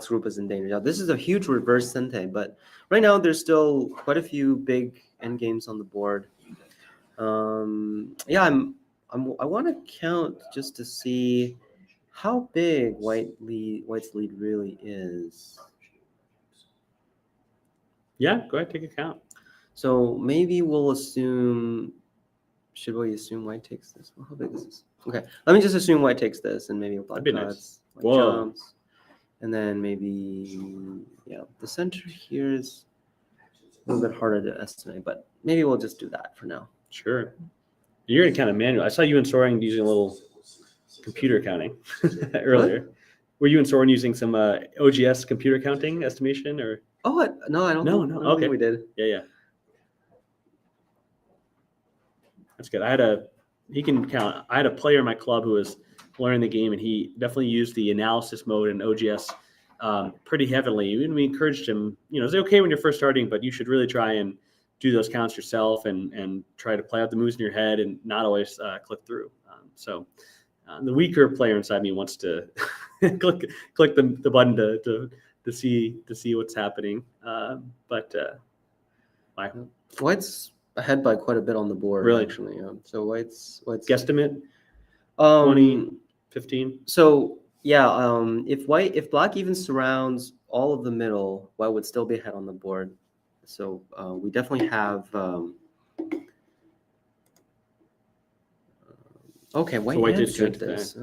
Speaker 2: group is in danger. Now, this is a huge reverse sente, but right now there's still quite a few big end games on the board. I want to count just to see how big White's lead really is.
Speaker 4: Yeah, go ahead, take a count.
Speaker 2: So maybe we'll assume. Should we assume White takes this? Well, how big is this? Okay, let me just assume White takes this, and maybe Black
Speaker 4: That'd be
Speaker 2: cuts,
Speaker 4: nice.
Speaker 2: White
Speaker 4: Whoa.
Speaker 2: jumps, and then maybe the center here is a little bit harder to estimate, but maybe we'll just do that for now.
Speaker 4: Sure. You're gonna count it manual. I saw you and Soren using a little computer counting earlier. Were you and Soren using some OGS computer counting estimation or?
Speaker 2: Oh, no, I don't.
Speaker 4: No,
Speaker 2: think,
Speaker 4: no,
Speaker 2: I don't
Speaker 4: okay.
Speaker 2: think we did.
Speaker 4: Yeah. That's good. He can count. I had a player in my club who was learning the game, and he definitely used the analysis mode in OGS pretty heavily. And we encouraged him, it's okay when you're first starting, but you should really try and do those counts yourself and try to play out the moves in your head and not always click through. So the weaker player inside me wants to click the button to see what's happening.
Speaker 2: White's ahead by quite a bit on the board.
Speaker 4: Really?
Speaker 2: Actually, so White's
Speaker 4: Guesstimate 20, 15.
Speaker 2: So if Black even surrounds all of the middle, White would still be ahead on the board. So we definitely have. Okay, White
Speaker 4: did good
Speaker 2: this.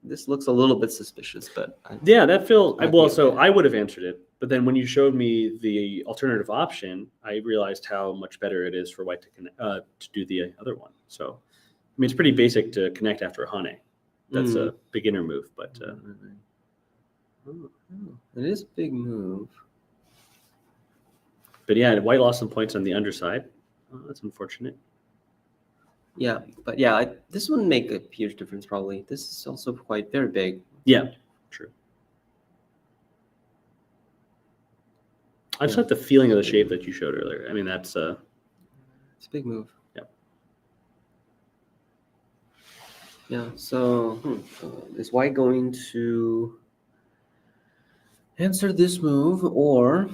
Speaker 2: This looks a little bit suspicious, but
Speaker 4: That feels
Speaker 2: Might
Speaker 4: well.
Speaker 2: be
Speaker 4: So
Speaker 2: okay.
Speaker 4: I would have answered it, but then when you showed me the alternative option, I realized how much better it is for White to do the other one. So, I mean, it's pretty basic to connect after a Hane. That's a beginner move, but
Speaker 2: it is a big move.
Speaker 4: yeah, White lost some points on the underside. Oh, that's unfortunate.
Speaker 2: Yeah, but yeah, this wouldn't make a huge difference probably. This is also quite very big.
Speaker 4: Yeah, true. I just
Speaker 2: Yeah.
Speaker 4: like the feeling of the shape that you showed earlier. I mean, that's
Speaker 2: It's a big move.
Speaker 4: Yeah.
Speaker 2: Yeah. So is white going to answer this move, or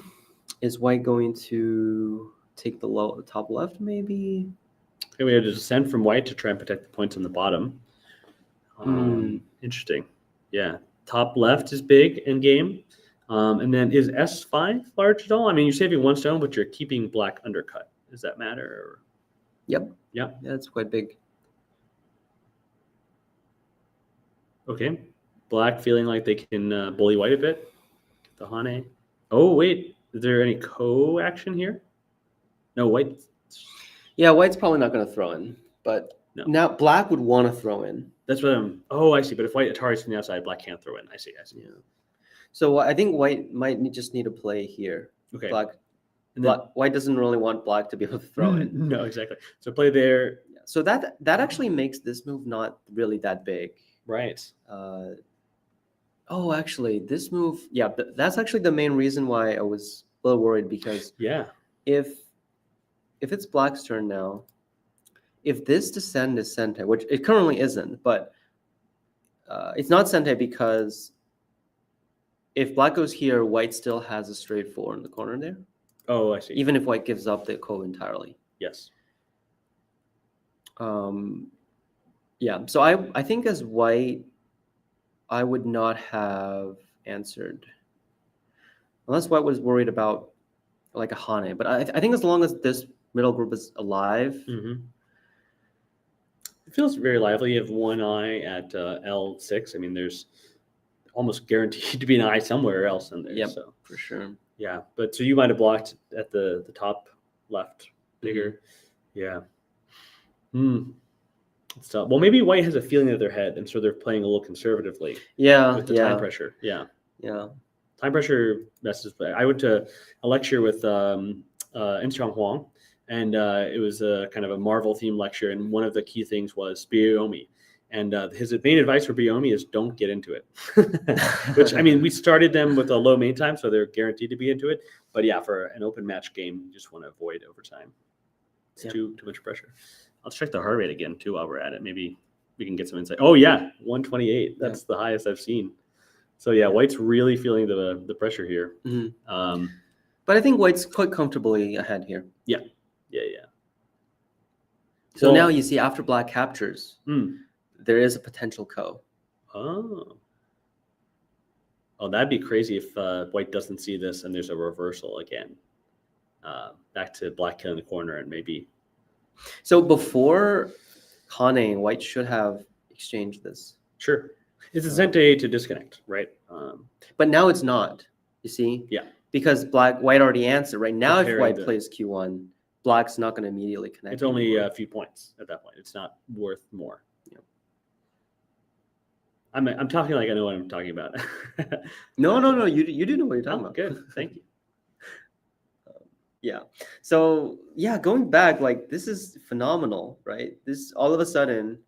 Speaker 2: is white going to take the top left? Maybe.
Speaker 4: okay. We had to descend from white to try and protect the points on the bottom. Interesting. Yeah, top left is big in game. And then is S5 large at all? I mean, you're saving one stone, but you're keeping black undercut. Does that matter? Or...
Speaker 2: Yep.
Speaker 4: Yeah.
Speaker 2: Yeah, it's quite big.
Speaker 4: Okay. Black feeling like they can bully white a bit. The Hane. Oh, wait. Is there any co-action here? No, white.
Speaker 2: Yeah, white's probably not going to throw in, but
Speaker 4: No.
Speaker 2: now black would want to throw in.
Speaker 4: That's what I'm... Oh, I see. But if white Atari's from the outside, black can't throw in. I see.
Speaker 2: Yeah. So I think white might just need to play here.
Speaker 4: Okay.
Speaker 2: And then, white doesn't really want black to be able to throw in.
Speaker 4: No, exactly. So play there.
Speaker 2: So that actually makes this move not really that big.
Speaker 4: Right.
Speaker 2: Actually, this move, yeah, that's actually the main reason why I was a little worried, because
Speaker 4: Yeah.
Speaker 2: if it's black's turn now, if this descend is sentai, which it currently isn't, but it's not sentai because if black goes here, white still has a straight 4 in the corner there.
Speaker 4: Oh, I see.
Speaker 2: Even if white gives up the ko entirely.
Speaker 4: Yes.
Speaker 2: Yeah, so I think as white, I would not have answered unless white was worried about like a Hane. But I think as long as this middle group is alive,
Speaker 4: it feels very lively. You have one eye at L6. I mean, there's almost guaranteed to be an eye somewhere else in there.
Speaker 2: Yep,
Speaker 4: so
Speaker 2: for sure.
Speaker 4: Yeah, but so you might have blocked at the top left bigger. Yeah. It's tough. Well, maybe white has a feeling of their head, and so they're playing a little conservatively.
Speaker 2: Yeah,
Speaker 4: With the time pressure. Yeah.
Speaker 2: Yeah.
Speaker 4: Time pressure messes. I went to a lecture with Instrong Huang, and it was a kind of a Marvel themed lecture, and one of the key things was Biomi. And his main advice for Biomi is don't get into it. Which, I mean, we started them with a low main time, so they're guaranteed to be into it. But yeah, for an open match game, you just want to avoid overtime. It's too much pressure. Let's check the heart rate again, too, while we're at it. Maybe we can get some insight. Oh, yeah, 128. That's the highest I've seen. So, yeah, white's really feeling the pressure here.
Speaker 2: But I think white's quite comfortably ahead here.
Speaker 4: Yeah.
Speaker 2: So now you see after black captures, there is a potential ko.
Speaker 4: Oh, that'd be crazy if white doesn't see this and there's a reversal again. Back to black killing the corner and maybe.
Speaker 2: So before Hane, white should have exchanged this.
Speaker 4: Sure. It's a Zente to disconnect, right?
Speaker 2: But now it's not, you see?
Speaker 4: Yeah.
Speaker 2: Because white already answered. Right now, if white
Speaker 4: the-
Speaker 2: plays Q1, black's not going to immediately connect.
Speaker 4: It's only
Speaker 2: anymore.
Speaker 4: a few points at that point. It's not worth more.
Speaker 2: Yeah.
Speaker 4: I'm talking like I know what I'm talking about.
Speaker 2: No. You do know what you're talking about.
Speaker 4: Good. Thank you.
Speaker 2: Yeah. So yeah, going back, like this is phenomenal, right? This all of a sudden,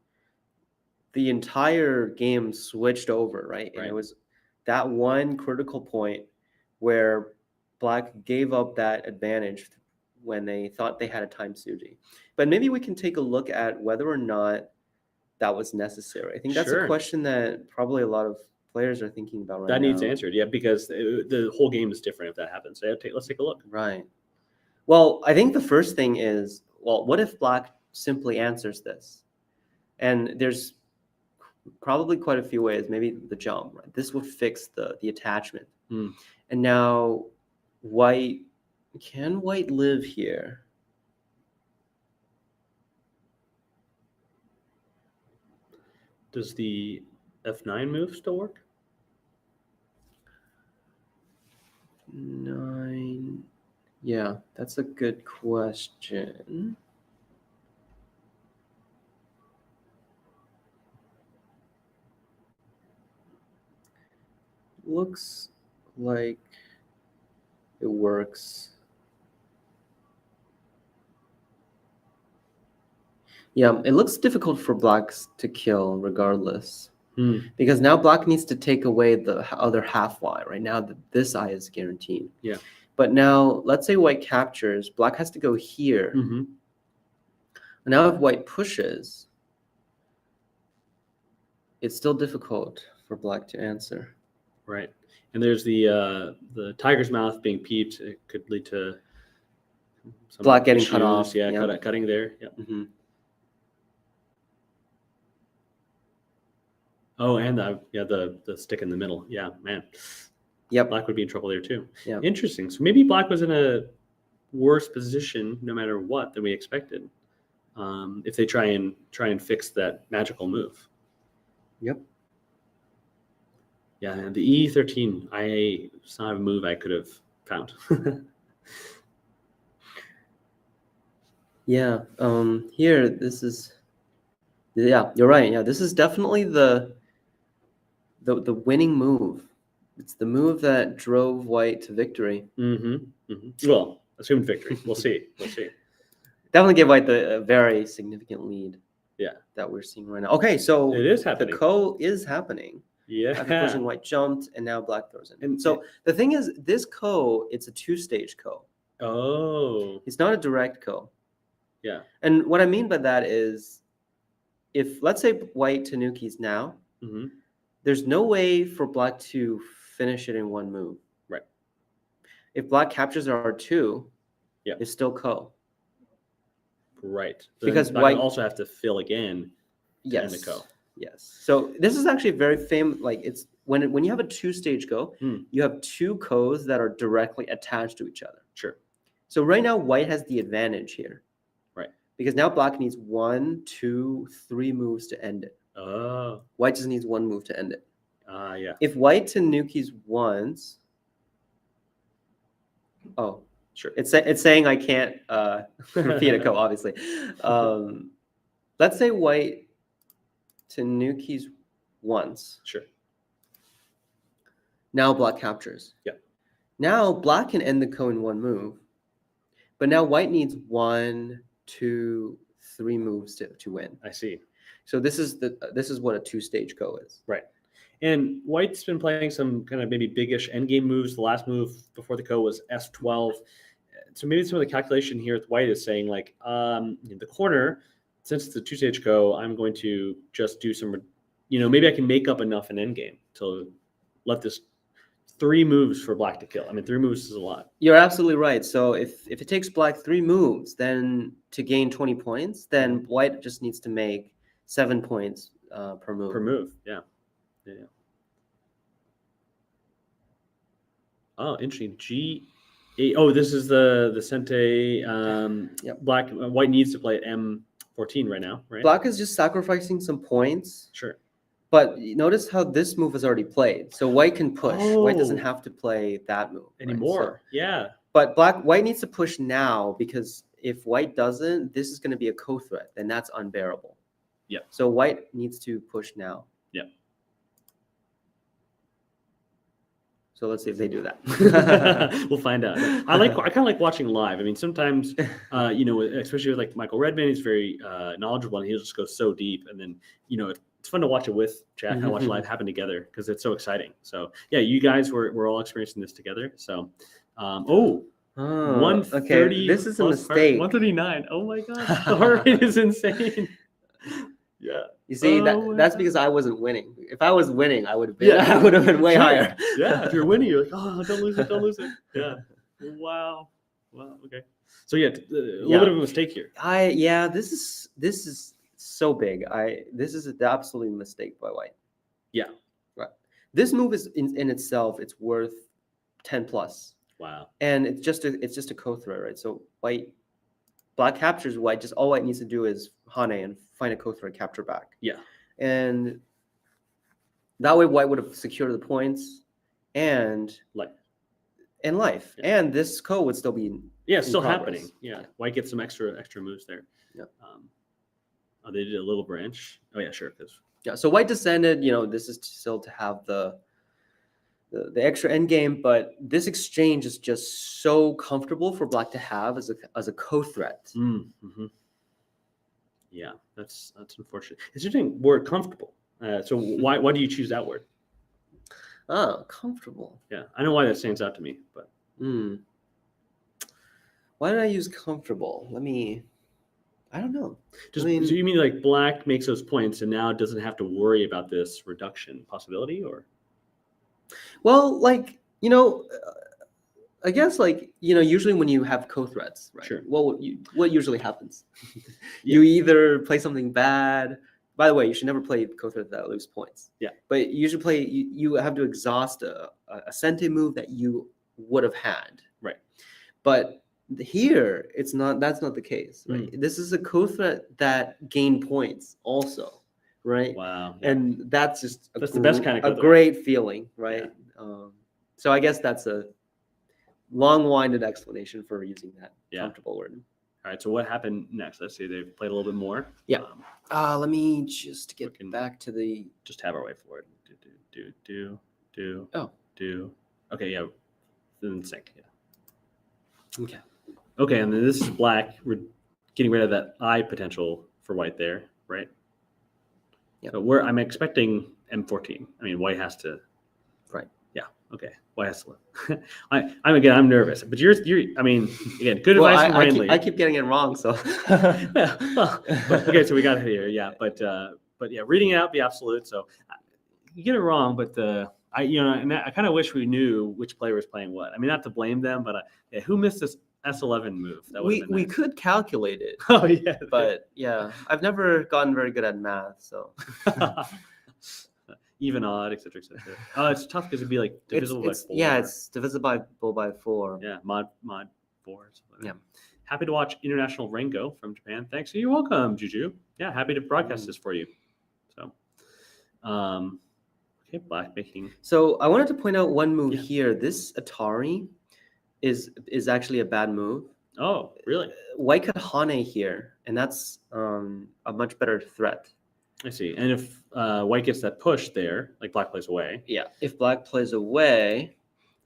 Speaker 2: the entire game switched over, right? And it was that one critical point where black gave up that advantage when they thought they had a time Suji. But maybe we can take a look at whether or not that was necessary. I think that's a question that probably a lot of players are thinking about right now.
Speaker 4: That needs answered, yeah, because the whole game is different if that happens. So let's take a look.
Speaker 2: Right. Well, I think the first thing is, what if black simply answers this? And there's probably quite a few ways, maybe the jump, right? This would fix the attachment. And now can white live here?
Speaker 4: Does the F9 move still work?
Speaker 2: 9. Yeah, that's a good question. Looks like it works. Yeah, it looks difficult for blacks to kill regardless.
Speaker 4: Hmm.
Speaker 2: Because now black needs to take away the other half Y. Right now, this I is guaranteed.
Speaker 4: Yeah.
Speaker 2: But now, let's say white captures. Black has to go here.
Speaker 4: Mm-hmm.
Speaker 2: Now, if white pushes, it's still difficult for black to answer.
Speaker 4: Right. And there's the tiger's mouth being peeped. It could lead to some
Speaker 2: Black getting cut
Speaker 4: issues.
Speaker 2: off.
Speaker 4: Yeah,
Speaker 2: Yeah.
Speaker 4: cutting there. Yeah.
Speaker 2: Mm-hmm.
Speaker 4: Oh, and the stick in the middle. Yeah, man.
Speaker 2: Yep.
Speaker 4: Black would be in trouble there too.
Speaker 2: Yeah.
Speaker 4: Interesting. So maybe black was in a worse position, no matter what, than we expected. If they try and fix that magical move.
Speaker 2: Yep.
Speaker 4: Yeah, and the E13, it's not a move I could have found.
Speaker 2: Yeah. Here, this is. Yeah, you're right. Yeah, this is definitely the winning move. It's the move that drove white to victory.
Speaker 4: Mm-hmm. Mm-hmm. Well, assumed victory. We'll see. We'll see.
Speaker 2: Definitely gave white a very significant lead.
Speaker 4: Yeah.
Speaker 2: That we're seeing right now. Okay, so
Speaker 4: It is happening.
Speaker 2: The ko is happening.
Speaker 4: Yeah.
Speaker 2: After pushing, white jumped, and now black throws in.
Speaker 4: And
Speaker 2: so the thing is, this ko, it's a two-stage ko.
Speaker 4: Oh.
Speaker 2: It's not a direct ko.
Speaker 4: Yeah.
Speaker 2: And what I mean by that is, if let's say white tanukis now,
Speaker 4: Mm-hmm.
Speaker 2: there's no way for black to finish it in one move.
Speaker 4: Right.
Speaker 2: If black captures R2,
Speaker 4: yeah,
Speaker 2: it's still ko.
Speaker 4: Right. So
Speaker 2: because
Speaker 4: white also have to fill again.
Speaker 2: Yes.
Speaker 4: And the ko.
Speaker 2: Yes. So this is actually very famous. Like it's when you have a two-stage ko, you have two kos that are directly attached to each other.
Speaker 4: Sure.
Speaker 2: So right now, white has the advantage here.
Speaker 4: Right.
Speaker 2: Because now black needs 1, 2, 3 moves to end it.
Speaker 4: Oh.
Speaker 2: White just needs 1 move to end it.
Speaker 4: Yeah.
Speaker 2: If white tanukis once, oh,
Speaker 4: sure.
Speaker 2: It's saying I can't repeat a ko, obviously. Let's say white tanukis once.
Speaker 4: Sure.
Speaker 2: Now black captures.
Speaker 4: Yeah.
Speaker 2: Now black can end the ko in 1 move, but now white needs 1, 2, 3 moves to win.
Speaker 4: I see.
Speaker 2: So this is what a two-stage ko is.
Speaker 4: Right. And white's been playing some kind of maybe biggish endgame moves. The last move before the ko was S12. So maybe some of the calculation here with white is saying like in the corner, since it's a two-stage ko, I'm going to just do some, maybe I can make up enough in endgame to let this 3 moves for black to kill. I mean, 3 moves is a lot.
Speaker 2: You're absolutely right. So if it takes black 3 moves, then to gain 20 points, then white just needs to make 7 points per move.
Speaker 4: Per move, yeah. Oh, interesting. G8. Oh, this is the Sente.
Speaker 2: Yep.
Speaker 4: White needs to play at M14 right now, right?
Speaker 2: Black is just sacrificing some points.
Speaker 4: Sure.
Speaker 2: But notice how this move is already played. So white can push. White doesn't have to play that move
Speaker 4: anymore.
Speaker 2: Right? So,
Speaker 4: yeah.
Speaker 2: But white needs to push now, because if white doesn't, this is going to be a co-threat, and that's unbearable.
Speaker 4: Yeah.
Speaker 2: So white needs to push now.
Speaker 4: Yeah.
Speaker 2: So let's see if they do that.
Speaker 4: We'll find out. I kind of like watching live. I mean, sometimes, especially with like Michael Redman, he's very knowledgeable, and he'll just go so deep. And then, it's fun to watch it with chat, kind of watch live happen together, because it's so exciting. So yeah, you guys we're all experiencing this together. So, 130.
Speaker 2: Okay. This is a mistake.
Speaker 4: 139. Oh my god, the heart rate is insane. Yeah.
Speaker 2: You see, that's because I wasn't winning. If I was winning, I would have been. I would have been way higher.
Speaker 4: Yeah, if you're winning, you're like, oh, don't lose it. Yeah. Wow. Okay. So yeah, a little bit of a mistake here.
Speaker 2: This is so big. This is an absolute mistake by white.
Speaker 4: Yeah.
Speaker 2: Right. This move is in itself, it's worth 10 plus.
Speaker 4: Wow.
Speaker 2: And it's just a co-threat, right? So black captures white. Just all white needs to do is Hane and find a co-threat, capture back.
Speaker 4: Yeah.
Speaker 2: And that way white would have secured the points and life. Yeah. And this ko would still be
Speaker 4: still
Speaker 2: progress.
Speaker 4: happening. Yeah. White gets some extra moves there.
Speaker 2: Yeah.
Speaker 4: They did a little branch. Oh yeah, sure.
Speaker 2: So white descended, this is still to have the extra end game, but this exchange is just so comfortable for black to have as a co-threat.
Speaker 4: Mm-hmm. Yeah, that's unfortunate. It's interesting word comfortable. So why do you choose that word?
Speaker 2: Oh, comfortable.
Speaker 4: Yeah, I know why that stands out to me, but
Speaker 2: Why did I use comfortable? I don't know.
Speaker 4: so
Speaker 2: I mean,
Speaker 4: you mean like black makes those points and now doesn't have to worry about this reduction possibility, or?
Speaker 2: well, I guess usually when you have co-threats, right?
Speaker 4: Sure.
Speaker 2: What usually happens?
Speaker 4: Yeah.
Speaker 2: You either play something bad. By the way, you should never play co-threats that lose points.
Speaker 4: Yeah.
Speaker 2: But you should play. You have to exhaust a sente move that you would have had.
Speaker 4: Right.
Speaker 2: But here, it's not. That's not the case. Right. This is a co-threat that gain points also. Right.
Speaker 4: Wow. Yeah.
Speaker 2: And that's just
Speaker 4: That's the best kind of
Speaker 2: a
Speaker 4: co-threat.
Speaker 2: great feeling, right? So I guess that's a long-winded explanation for using that comfortable word.
Speaker 4: All right. So what happened next? Let's see. They've played a little bit more.
Speaker 2: Yeah. Let me just get back to the.
Speaker 4: Just have our way forward. Do.
Speaker 2: Oh.
Speaker 4: Do. Okay. Yeah. In sync. Yeah.
Speaker 2: Okay.
Speaker 4: Okay. And then this is black. We're getting rid of that I potential for white there, right?
Speaker 2: Yeah.
Speaker 4: So I'm expecting M14. I mean, white has to.
Speaker 2: Right.
Speaker 4: Yeah. Okay. White has to live. I'm nervous, but you're. I mean, again, good advice from Ryan Lee.
Speaker 2: I keep getting it wrong, so.
Speaker 4: Okay, so we got it here, yeah, but yeah, reading it out the absolute. So you get it wrong, but I kind of wish we knew which player was playing what. I mean, not to blame them, but who missed this S11 move? That
Speaker 2: we could calculate it.
Speaker 4: Oh yeah,
Speaker 2: but yeah, I've never gotten very good at math, so.
Speaker 4: Even, odd, etc. Oh, it's tough because it'd be like divisible by 4.
Speaker 2: Yeah, it's divisible by 4.
Speaker 4: Yeah, mod 4.
Speaker 2: Yeah.
Speaker 4: Happy to watch International Rengo from Japan. Thanks. You're welcome, Juju. Yeah, happy to broadcast this for you. So, okay, black making.
Speaker 2: So I wanted to point out one move here. This Atari is actually a bad move.
Speaker 4: Oh, really?
Speaker 2: White could Hane here, and that's a much better threat.
Speaker 4: I see. And if white gets that push there, like black plays away.
Speaker 2: Yeah. If black plays away,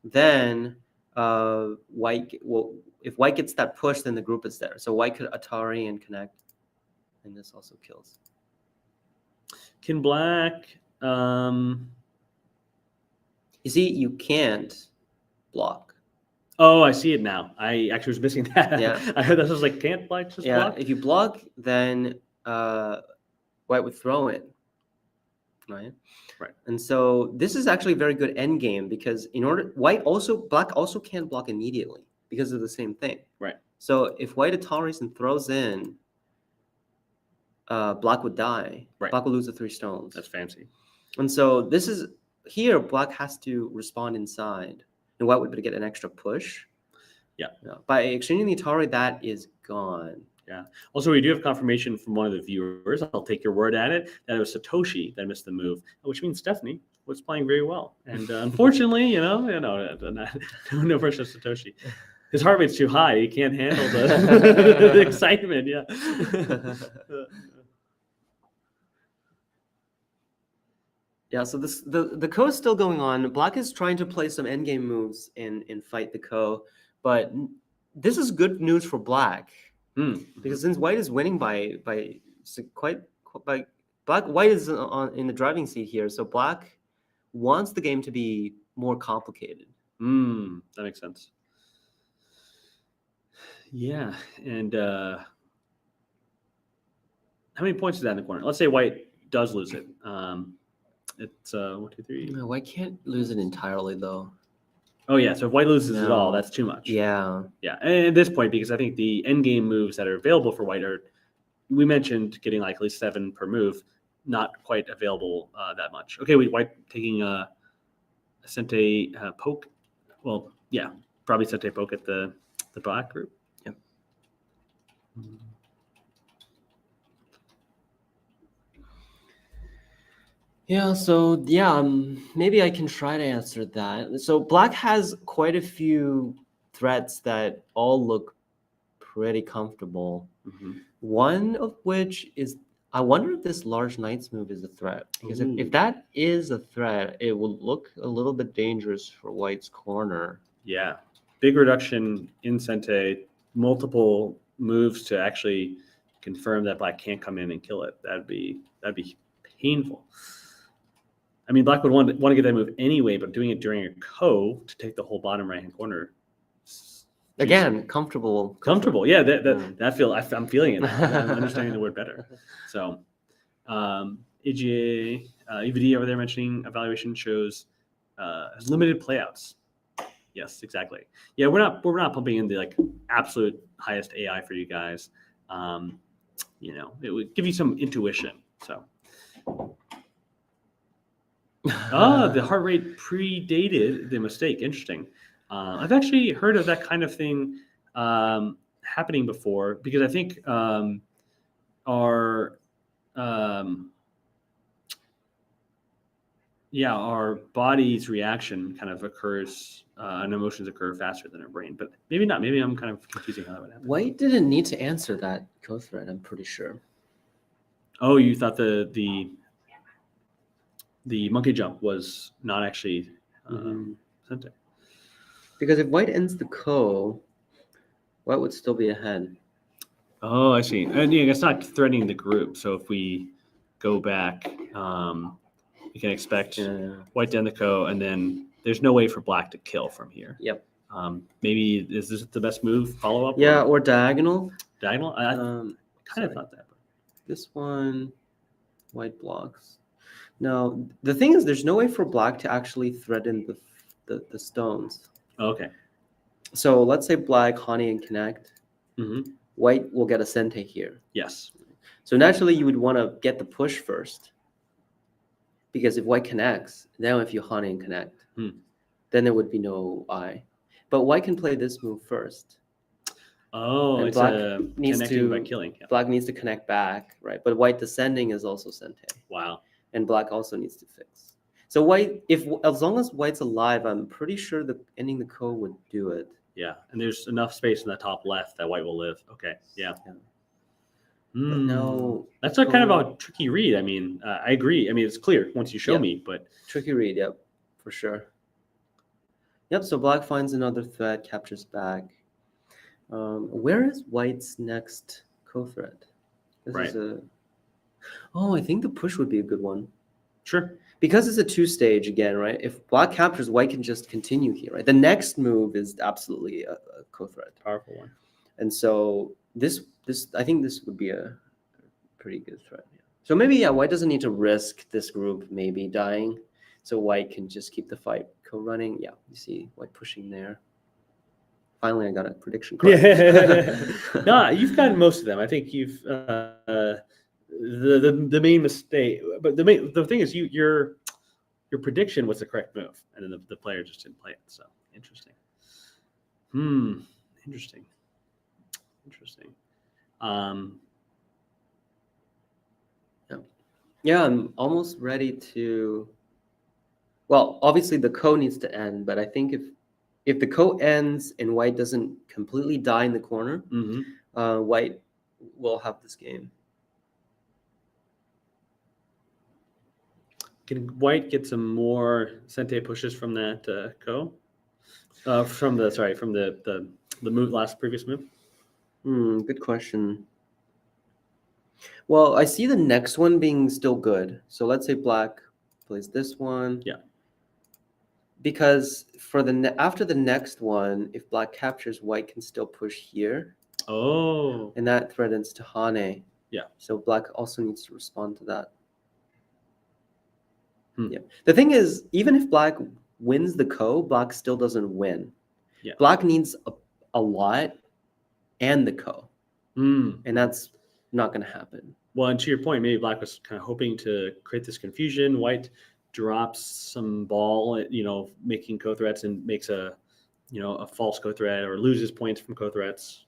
Speaker 2: then white. Well, if white gets that push, then the group is there. So white could Atari and connect, and this also kills.
Speaker 4: Can black?
Speaker 2: You see, you can't block.
Speaker 4: Oh, I see it now. I actually was missing that.
Speaker 2: Yeah.
Speaker 4: I heard that. I was like, can't black just block?
Speaker 2: If you block, then white would throw in, right?
Speaker 4: Right.
Speaker 2: And so this is actually a very good end game because black also can't block immediately because of the same thing.
Speaker 4: Right.
Speaker 2: So if white Ataris and throws in, black would die.
Speaker 4: Right.
Speaker 2: Black would lose the 3 stones.
Speaker 4: That's fancy.
Speaker 2: And so this is here. Black has to respond inside, and white would get an extra push.
Speaker 4: Yeah.
Speaker 2: By exchanging the Atari, that is gone.
Speaker 4: Yeah. Also, we do have confirmation from one of the viewers. I'll take your word at it. That it was Satoshi that missed the move, which means Stephanie was playing very well. And unfortunately, no pressure, Satoshi. His heart rate's too high. He can't handle the excitement. Yeah.
Speaker 2: Yeah. So the ko is still going on. Black is trying to play some endgame moves and fight the ko, but this is good news for black. Because since white is winning by white is in the driving seat here, so black wants the game to be more complicated.
Speaker 4: That makes sense. Yeah, and how many points is that in the corner? Let's say white does lose it. It's 1, 2, 3.
Speaker 2: No, white can't lose it entirely though.
Speaker 4: Oh yeah, so if white loses it all, that's too much.
Speaker 2: Yeah.
Speaker 4: Yeah, and at this point, because I think the end game moves that are available for white are, we mentioned getting like at least 7 per move, not quite available that much. Okay, white taking a sente poke. Well, yeah, probably sente poke at the black group.
Speaker 2: Yep. Yeah, so maybe I can try to answer that. So black has quite a few threats that all look pretty comfortable. One of which is, I wonder if this large knights move is a threat. Because if that is a threat, it will look a little bit dangerous for white's corner.
Speaker 4: Yeah, big reduction in sente, multiple moves to actually confirm that black can't come in and kill it. That'd be painful. I mean, black would want to get that move anyway, but doing it during a ko to take the whole bottom right hand corner.
Speaker 2: Again, comfortable.
Speaker 4: Yeah, that feel I'm feeling it. I'm understanding the word better. So, EVD over there mentioning evaluation shows has limited playouts. Yes, exactly. Yeah, we're not pumping in the like absolute highest AI for you guys. It would give you some intuition. So, the heart rate predated the mistake. Interesting. I've actually heard of that kind of thing happening before because I think our body's reaction kind of occurs and emotions occur faster than our brain, but maybe not. Maybe I'm kind of confusing how that would happen.
Speaker 2: White didn't need to answer that co-thread, I'm pretty sure.
Speaker 4: Oh, you thought the monkey jump was not actually sente.
Speaker 2: Because if white ends the ko, white would still be ahead.
Speaker 4: Oh, I see. And yeah, it's not threatening the group. So if we go back, we can expect white to end the ko, and then there's no way for black to kill from here.
Speaker 2: Yep.
Speaker 4: Maybe is this the best move? Follow up?
Speaker 2: Yeah, or diagonal.
Speaker 4: Diagonal. I kind of thought that. But...
Speaker 2: This one, white blocks. No, the thing is, there's no way for black to actually threaten the stones.
Speaker 4: Okay.
Speaker 2: So let's say black honey and connect.
Speaker 4: Mm-hmm.
Speaker 2: White will get a sente here.
Speaker 4: Yes.
Speaker 2: So naturally, you would want to get the push first. Because if white connects, then if you honey and connect, then there would be no I. But white can play this move first.
Speaker 4: Oh,
Speaker 2: and
Speaker 4: it's
Speaker 2: black
Speaker 4: connecting by killing. Yeah.
Speaker 2: Black needs to connect back, right? But white descending is also sente.
Speaker 4: Wow.
Speaker 2: And black also needs to fix. So white, as long as white's alive, I'm pretty sure that ending the ko would do it.
Speaker 4: Yeah, and there's enough space in the top left that white will live. Okay, yeah.
Speaker 2: No,
Speaker 4: that's a kind of a tricky read. I mean, I agree. I mean, it's clear once you show me, but
Speaker 2: tricky read. Yep, for sure. Yep. So black finds another thread, captures back. Where is white's next co-thread? This is I think the push would be a good one.
Speaker 4: Sure.
Speaker 2: Because it's a two-stage again, right? If black captures, white can just continue here, right? The next move is absolutely a co-thread.
Speaker 4: Powerful one.
Speaker 2: And so this I think this would be a pretty good threat. Yeah. So maybe, white doesn't need to risk this group maybe dying. So white can just keep the fight co-running. Yeah, you see white pushing there. Finally, I got a prediction correct.
Speaker 4: Yeah. No, you've gotten most of them. I think you've the main mistake, but the thing is your prediction was the correct move, and then the player just didn't play it. So interesting. Interesting.
Speaker 2: Yeah, I'm almost ready to. Well, obviously the ko needs to end, but I think if the ko ends and white doesn't completely die in the corner, white will have this game.
Speaker 4: Can white get some more sente pushes from that ko? From the move previous move?
Speaker 2: Good question. Well, I see the next one being still good. So let's say black plays this one.
Speaker 4: Yeah.
Speaker 2: Because for after the next one, if black captures, white can still push here.
Speaker 4: Oh.
Speaker 2: And that threatens to hane.
Speaker 4: Yeah.
Speaker 2: So black also needs to respond to that. Yeah. The thing is, even if black wins the ko, black still doesn't win.
Speaker 4: Yeah.
Speaker 2: Black needs a lot and the ko. And that's not going to happen.
Speaker 4: Well, and to your point, maybe black was kind of hoping to create this confusion. White drops some ball, making co-threats and makes a false co-threat or loses points from co-threats,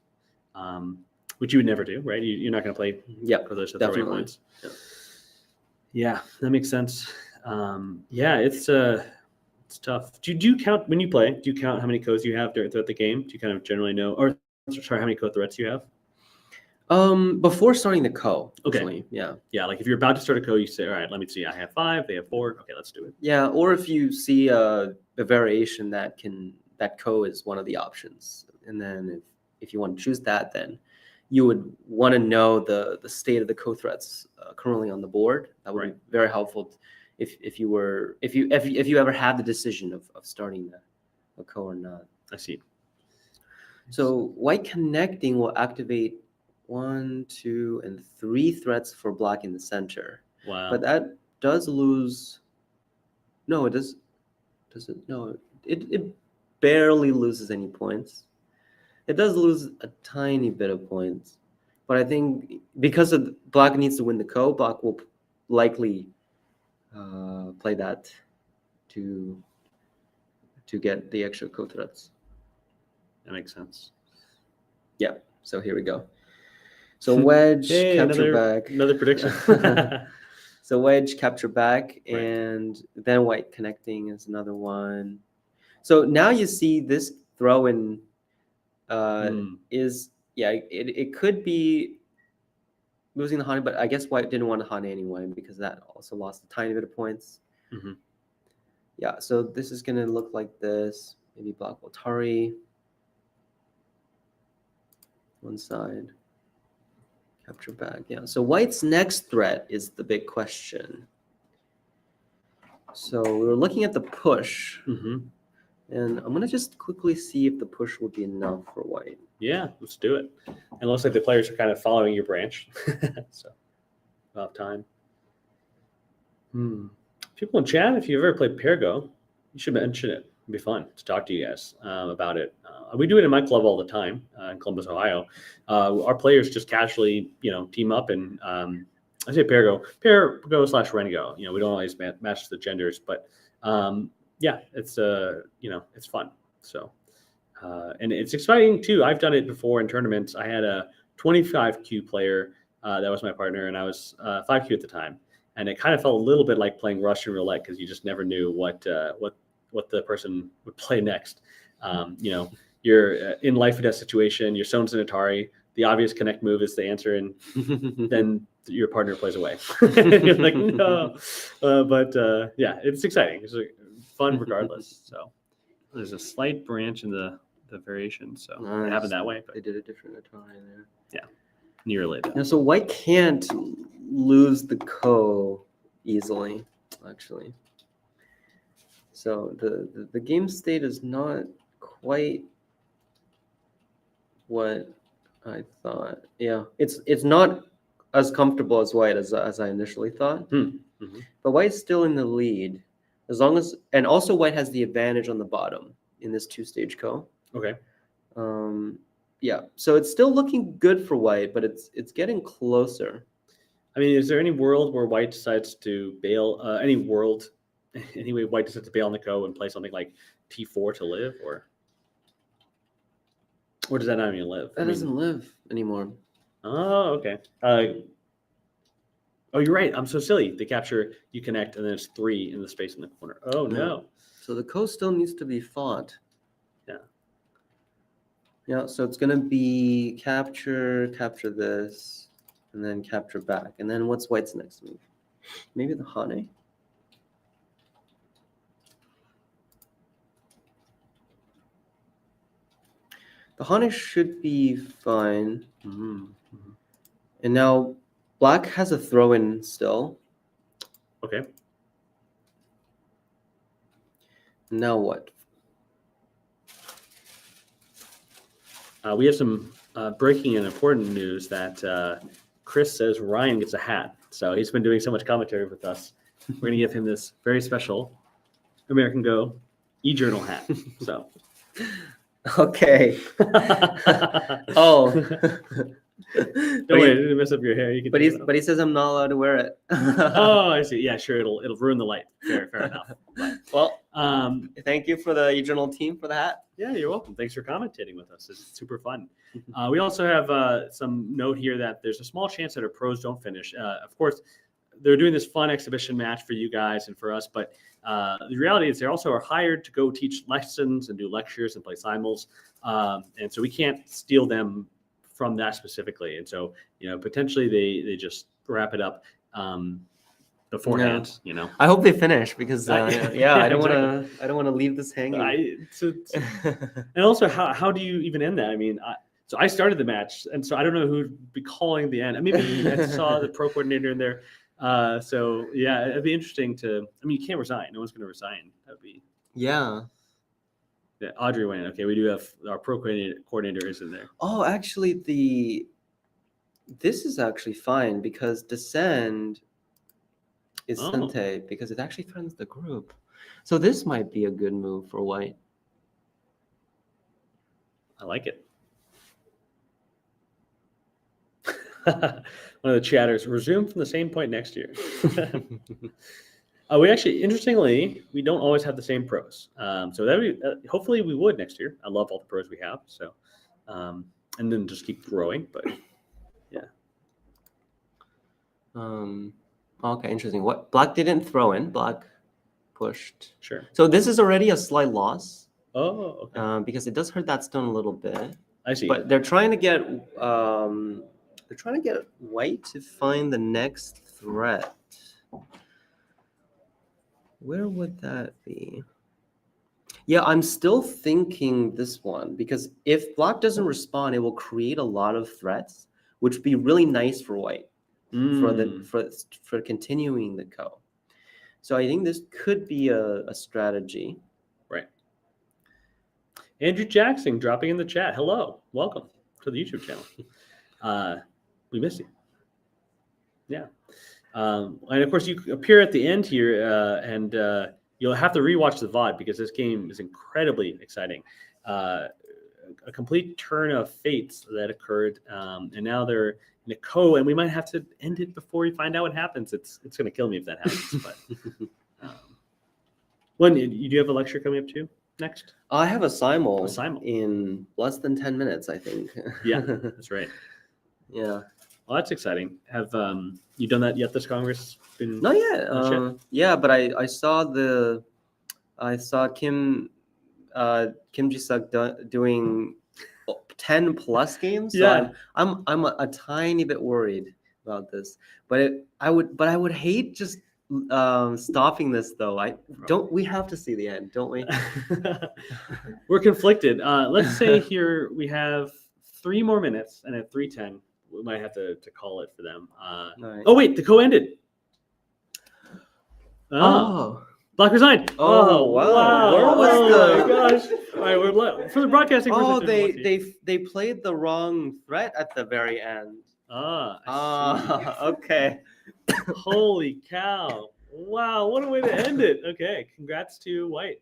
Speaker 4: which you would never do, right? You're not going to play co-threats to throw away points. Yeah, that makes sense. It's tough. Do you count when you play? Do you count how many codes you have throughout the game? Do you kind of generally know, or sorry, how many co-threats you have?
Speaker 2: Before starting the ko.
Speaker 4: Okay.
Speaker 2: Usually,
Speaker 4: Yeah, like if you're about to start a ko, you say, all right, let me see. I have 5, they have 4. Okay, let's do it.
Speaker 2: Yeah, or if you see a variation that ko is one of the options. And then if you want to choose that, then you would want to know the state of the co-threats currently on the board. That would be very helpful if you ever had the decision of starting a co or not.
Speaker 4: I see.
Speaker 2: So white connecting will activate 1, 2, and 3 threats for black in the center.
Speaker 4: Wow.
Speaker 2: But that does lose. No, it does. Does it? No, it barely loses any points. It does lose a tiny bit of points, but I think because of black needs to win the co, black will likely play that to get the extra co threats.
Speaker 4: That makes sense.
Speaker 2: Yeah. So here we go. So wedge capture back.
Speaker 4: Another prediction.
Speaker 2: So wedge capture back, and then white connecting is another one. So now you see this throw in. It could be losing the Hane, but I guess white didn't want the Hane anyway because that also lost a tiny bit of points.
Speaker 4: Mm-hmm.
Speaker 2: Yeah, so this is going to look like this. Maybe black will Tari. One side. Capture back. Yeah, so white's next threat is the big question. So we were looking at the push.
Speaker 4: Mm-hmm.
Speaker 2: And I'm going to just quickly see if the push will be enough for white.
Speaker 4: Yeah, let's do it. And it looks like the players are kind of following your branch. So, about time. People in chat, if you've ever played Pergo, you should mention it. It'd be fun to talk to you guys about it. We do it in my club all the time in Columbus, Ohio. Our players just casually, team up and I say Pergo / Rengo. We don't always match the genders, but yeah, it's it's fun. So, and it's exciting too. I've done it before in tournaments. I had a 25Q player that was my partner, and I was 5Q at the time, and it kind of felt a little bit like playing Russian roulette because you just never knew what the person would play next. You're in life or death situation. Your Sone's an Atari. The obvious connect move is the answer, and then your partner plays away. You're like, no, but yeah, it's exciting. It's fun regardless. So there's a slight branch in the variation, so
Speaker 2: nice.
Speaker 4: It happened that way. But
Speaker 2: they did a different Atari there.
Speaker 4: Yeah, nearly.
Speaker 2: Yeah, so white can't lose the ko easily, actually. So the game state is not quite what I thought. Yeah, it's not as comfortable as white as I initially thought.
Speaker 4: Mm-hmm.
Speaker 2: But white's still in the lead, as long as, and also white has the advantage on the bottom in this 2-stage ko.
Speaker 4: Okay.
Speaker 2: Yeah, so it's still looking good for white, but it's getting closer.
Speaker 4: I mean, is there any world where white decides to bail? Anyway, white decides to bail on the ko and play something like T4 to live, or does that not even live?
Speaker 2: That doesn't live anymore.
Speaker 4: Oh, okay. Oh, you're right. I'm so silly. They capture, you connect, and then it's 3 in the space in the corner. Oh, no.
Speaker 2: So the ko still needs to be fought.
Speaker 4: Yeah.
Speaker 2: Yeah, so it's going to be capture this, and then capture back. And then what's white's next move? Maybe the Hane? The Hane should be fine.
Speaker 4: Mm-hmm.
Speaker 2: And now black has a throw-in still.
Speaker 4: Okay.
Speaker 2: Now what?
Speaker 4: We have some breaking and important news that Chris says Ryan gets a hat. So he's been doing so much commentary with us. We're going to give him this very special American Go e-journal hat. So.
Speaker 2: Okay. Oh.
Speaker 4: Don't worry, it didn't mess up your hair. You can
Speaker 2: but he says I'm not allowed to wear it.
Speaker 4: Oh, I see. Yeah, sure. It'll ruin the light. Fair enough. But,
Speaker 2: well, thank you for the e-journal team for the hat.
Speaker 4: Yeah, you're welcome. Thanks for commentating with us. It's super fun. We also have some note here that there's a small chance that our pros don't finish. Of course, they're doing this fun exhibition match for you guys and for us, but the reality is they also are hired to go teach lessons and do lectures and play simuls. And so we can't steal them from that specifically. And so, potentially they just wrap it up beforehand,
Speaker 2: I hope they finish because I don't want to leave this hanging.
Speaker 4: And also how do you even end that? I mean, So I started the match, and so I don't know who'd be calling the end. Maybe I saw the pro coordinator in there. So yeah, it'd be interesting to. I mean, you can't resign. No one's going to resign. That'd be.
Speaker 2: Yeah.
Speaker 4: Yeah, Audrey went. Okay, we do have our pro coordinator is in there.
Speaker 2: Oh, actually, this is actually fine because Descend is Sente because it actually threatens the group. So this might be a good move for White.
Speaker 4: I like it. One of the chatters, resume from the same point next year. We actually, interestingly, we don't always have the same pros. So that would hopefully we would next year. I love all the pros we have. So, and then just keep growing. But yeah.
Speaker 2: Okay, interesting. What Black didn't throw in. Black pushed.
Speaker 4: Sure.
Speaker 2: So this is already a slight loss.
Speaker 4: Oh, okay.
Speaker 2: Because it does hurt that stone a little bit.
Speaker 4: I see.
Speaker 2: But they're trying to get White to find the next threat. Where would that be? Yeah, I'm still thinking this one because if Black doesn't respond, it will create a lot of threats, which would be really nice for White for continuing the go. So I think this could be a strategy.
Speaker 4: Right. Andrew Jackson dropping in the chat. Hello, welcome to the YouTube channel. We miss you. Yeah. And of course, you appear at the end here, and you'll have to rewatch the VOD because this game is incredibly exciting. A complete turn of fates that occurred, and now they're in a co, and we might have to end it before we find out what happens. It's going to kill me if that happens. But when do you have a lecture coming up too next?
Speaker 2: I have a simul
Speaker 4: in
Speaker 2: less than 10 minutes, I think.
Speaker 4: Yeah, that's right.
Speaker 2: Yeah.
Speaker 4: Well, that's exciting. Have you done that yet this Congress?
Speaker 2: Not yet. Yeah, but I saw Kim Ji-suk doing 10 plus games. So
Speaker 4: yeah.
Speaker 2: I'm a tiny bit worried about this. But I would hate just stopping this though. We have to see the end, don't we?
Speaker 4: We're conflicted. Let's say here we have 3 more minutes, and at 3:10 we might have to call it for them. Right. Oh wait, the co ended. Black resigned.
Speaker 2: Oh wow! Where was
Speaker 4: my gosh! All right, we're for the broadcasting.
Speaker 2: Oh, they played the wrong threat at the very end. Okay.
Speaker 4: Holy cow! Wow, what a way to end it. Okay, congrats to White.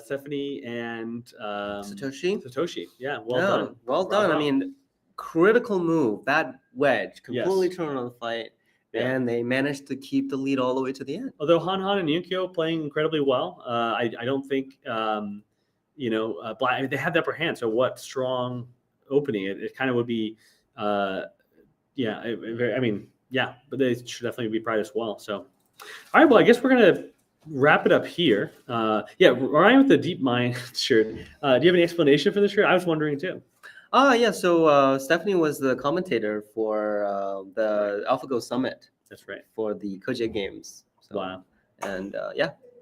Speaker 4: Stephanie and Satoshi. Yeah, well done.
Speaker 2: Well done. I mean, critical move. That wedge completely turned on the fight. Yeah. And they managed to keep the lead all the way to the end.
Speaker 4: Although Han and Eunkyo playing incredibly well, I don't think Black, they had the upper hand. So what strong opening? It kind of would be, but they should definitely be pride as well. So, all right, well, I guess we're gonna wrap it up here. Ryan with the Deep Mind shirt. Do you have any explanation for the shirt? I was wondering too.
Speaker 2: So Stephanie was the commentator for the AlphaGo Summit.
Speaker 4: That's right.
Speaker 2: For the Koji Games. So,
Speaker 4: wow.
Speaker 2: And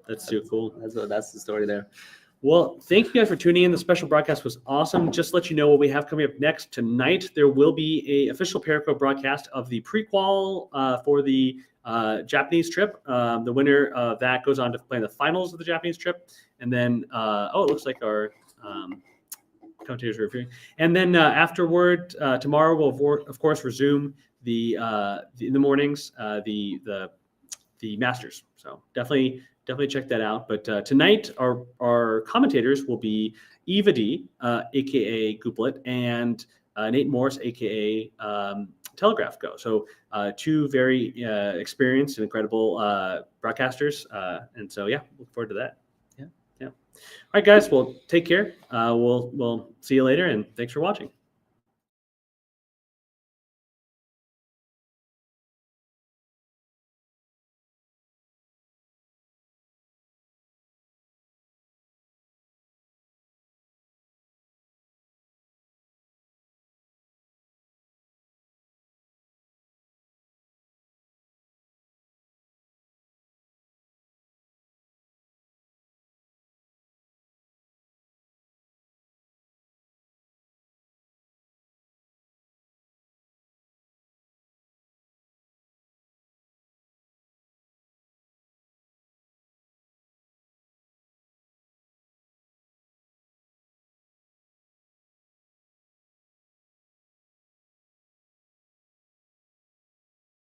Speaker 4: that's so cool.
Speaker 2: That's the story there.
Speaker 4: Well, thank you guys for tuning in. The special broadcast was awesome. Just to let you know what we have coming up next. Tonight, there will be an official Perico broadcast of the pre-qual for the Japanese trip. The winner of that goes on to play in the finals of the Japanese trip. And then, it looks like our commentators are reviewing. And then afterward, tomorrow we'll of course resume in the mornings the Masters. So definitely check that out. But tonight our commentators will be Eva D, aka Gooplet, and Nate Morris, aka Telegraph Go. So 2 very experienced and incredible broadcasters. And so look forward to that. Yeah. All right, guys. Well, take care. We'll see you later, and thanks for watching.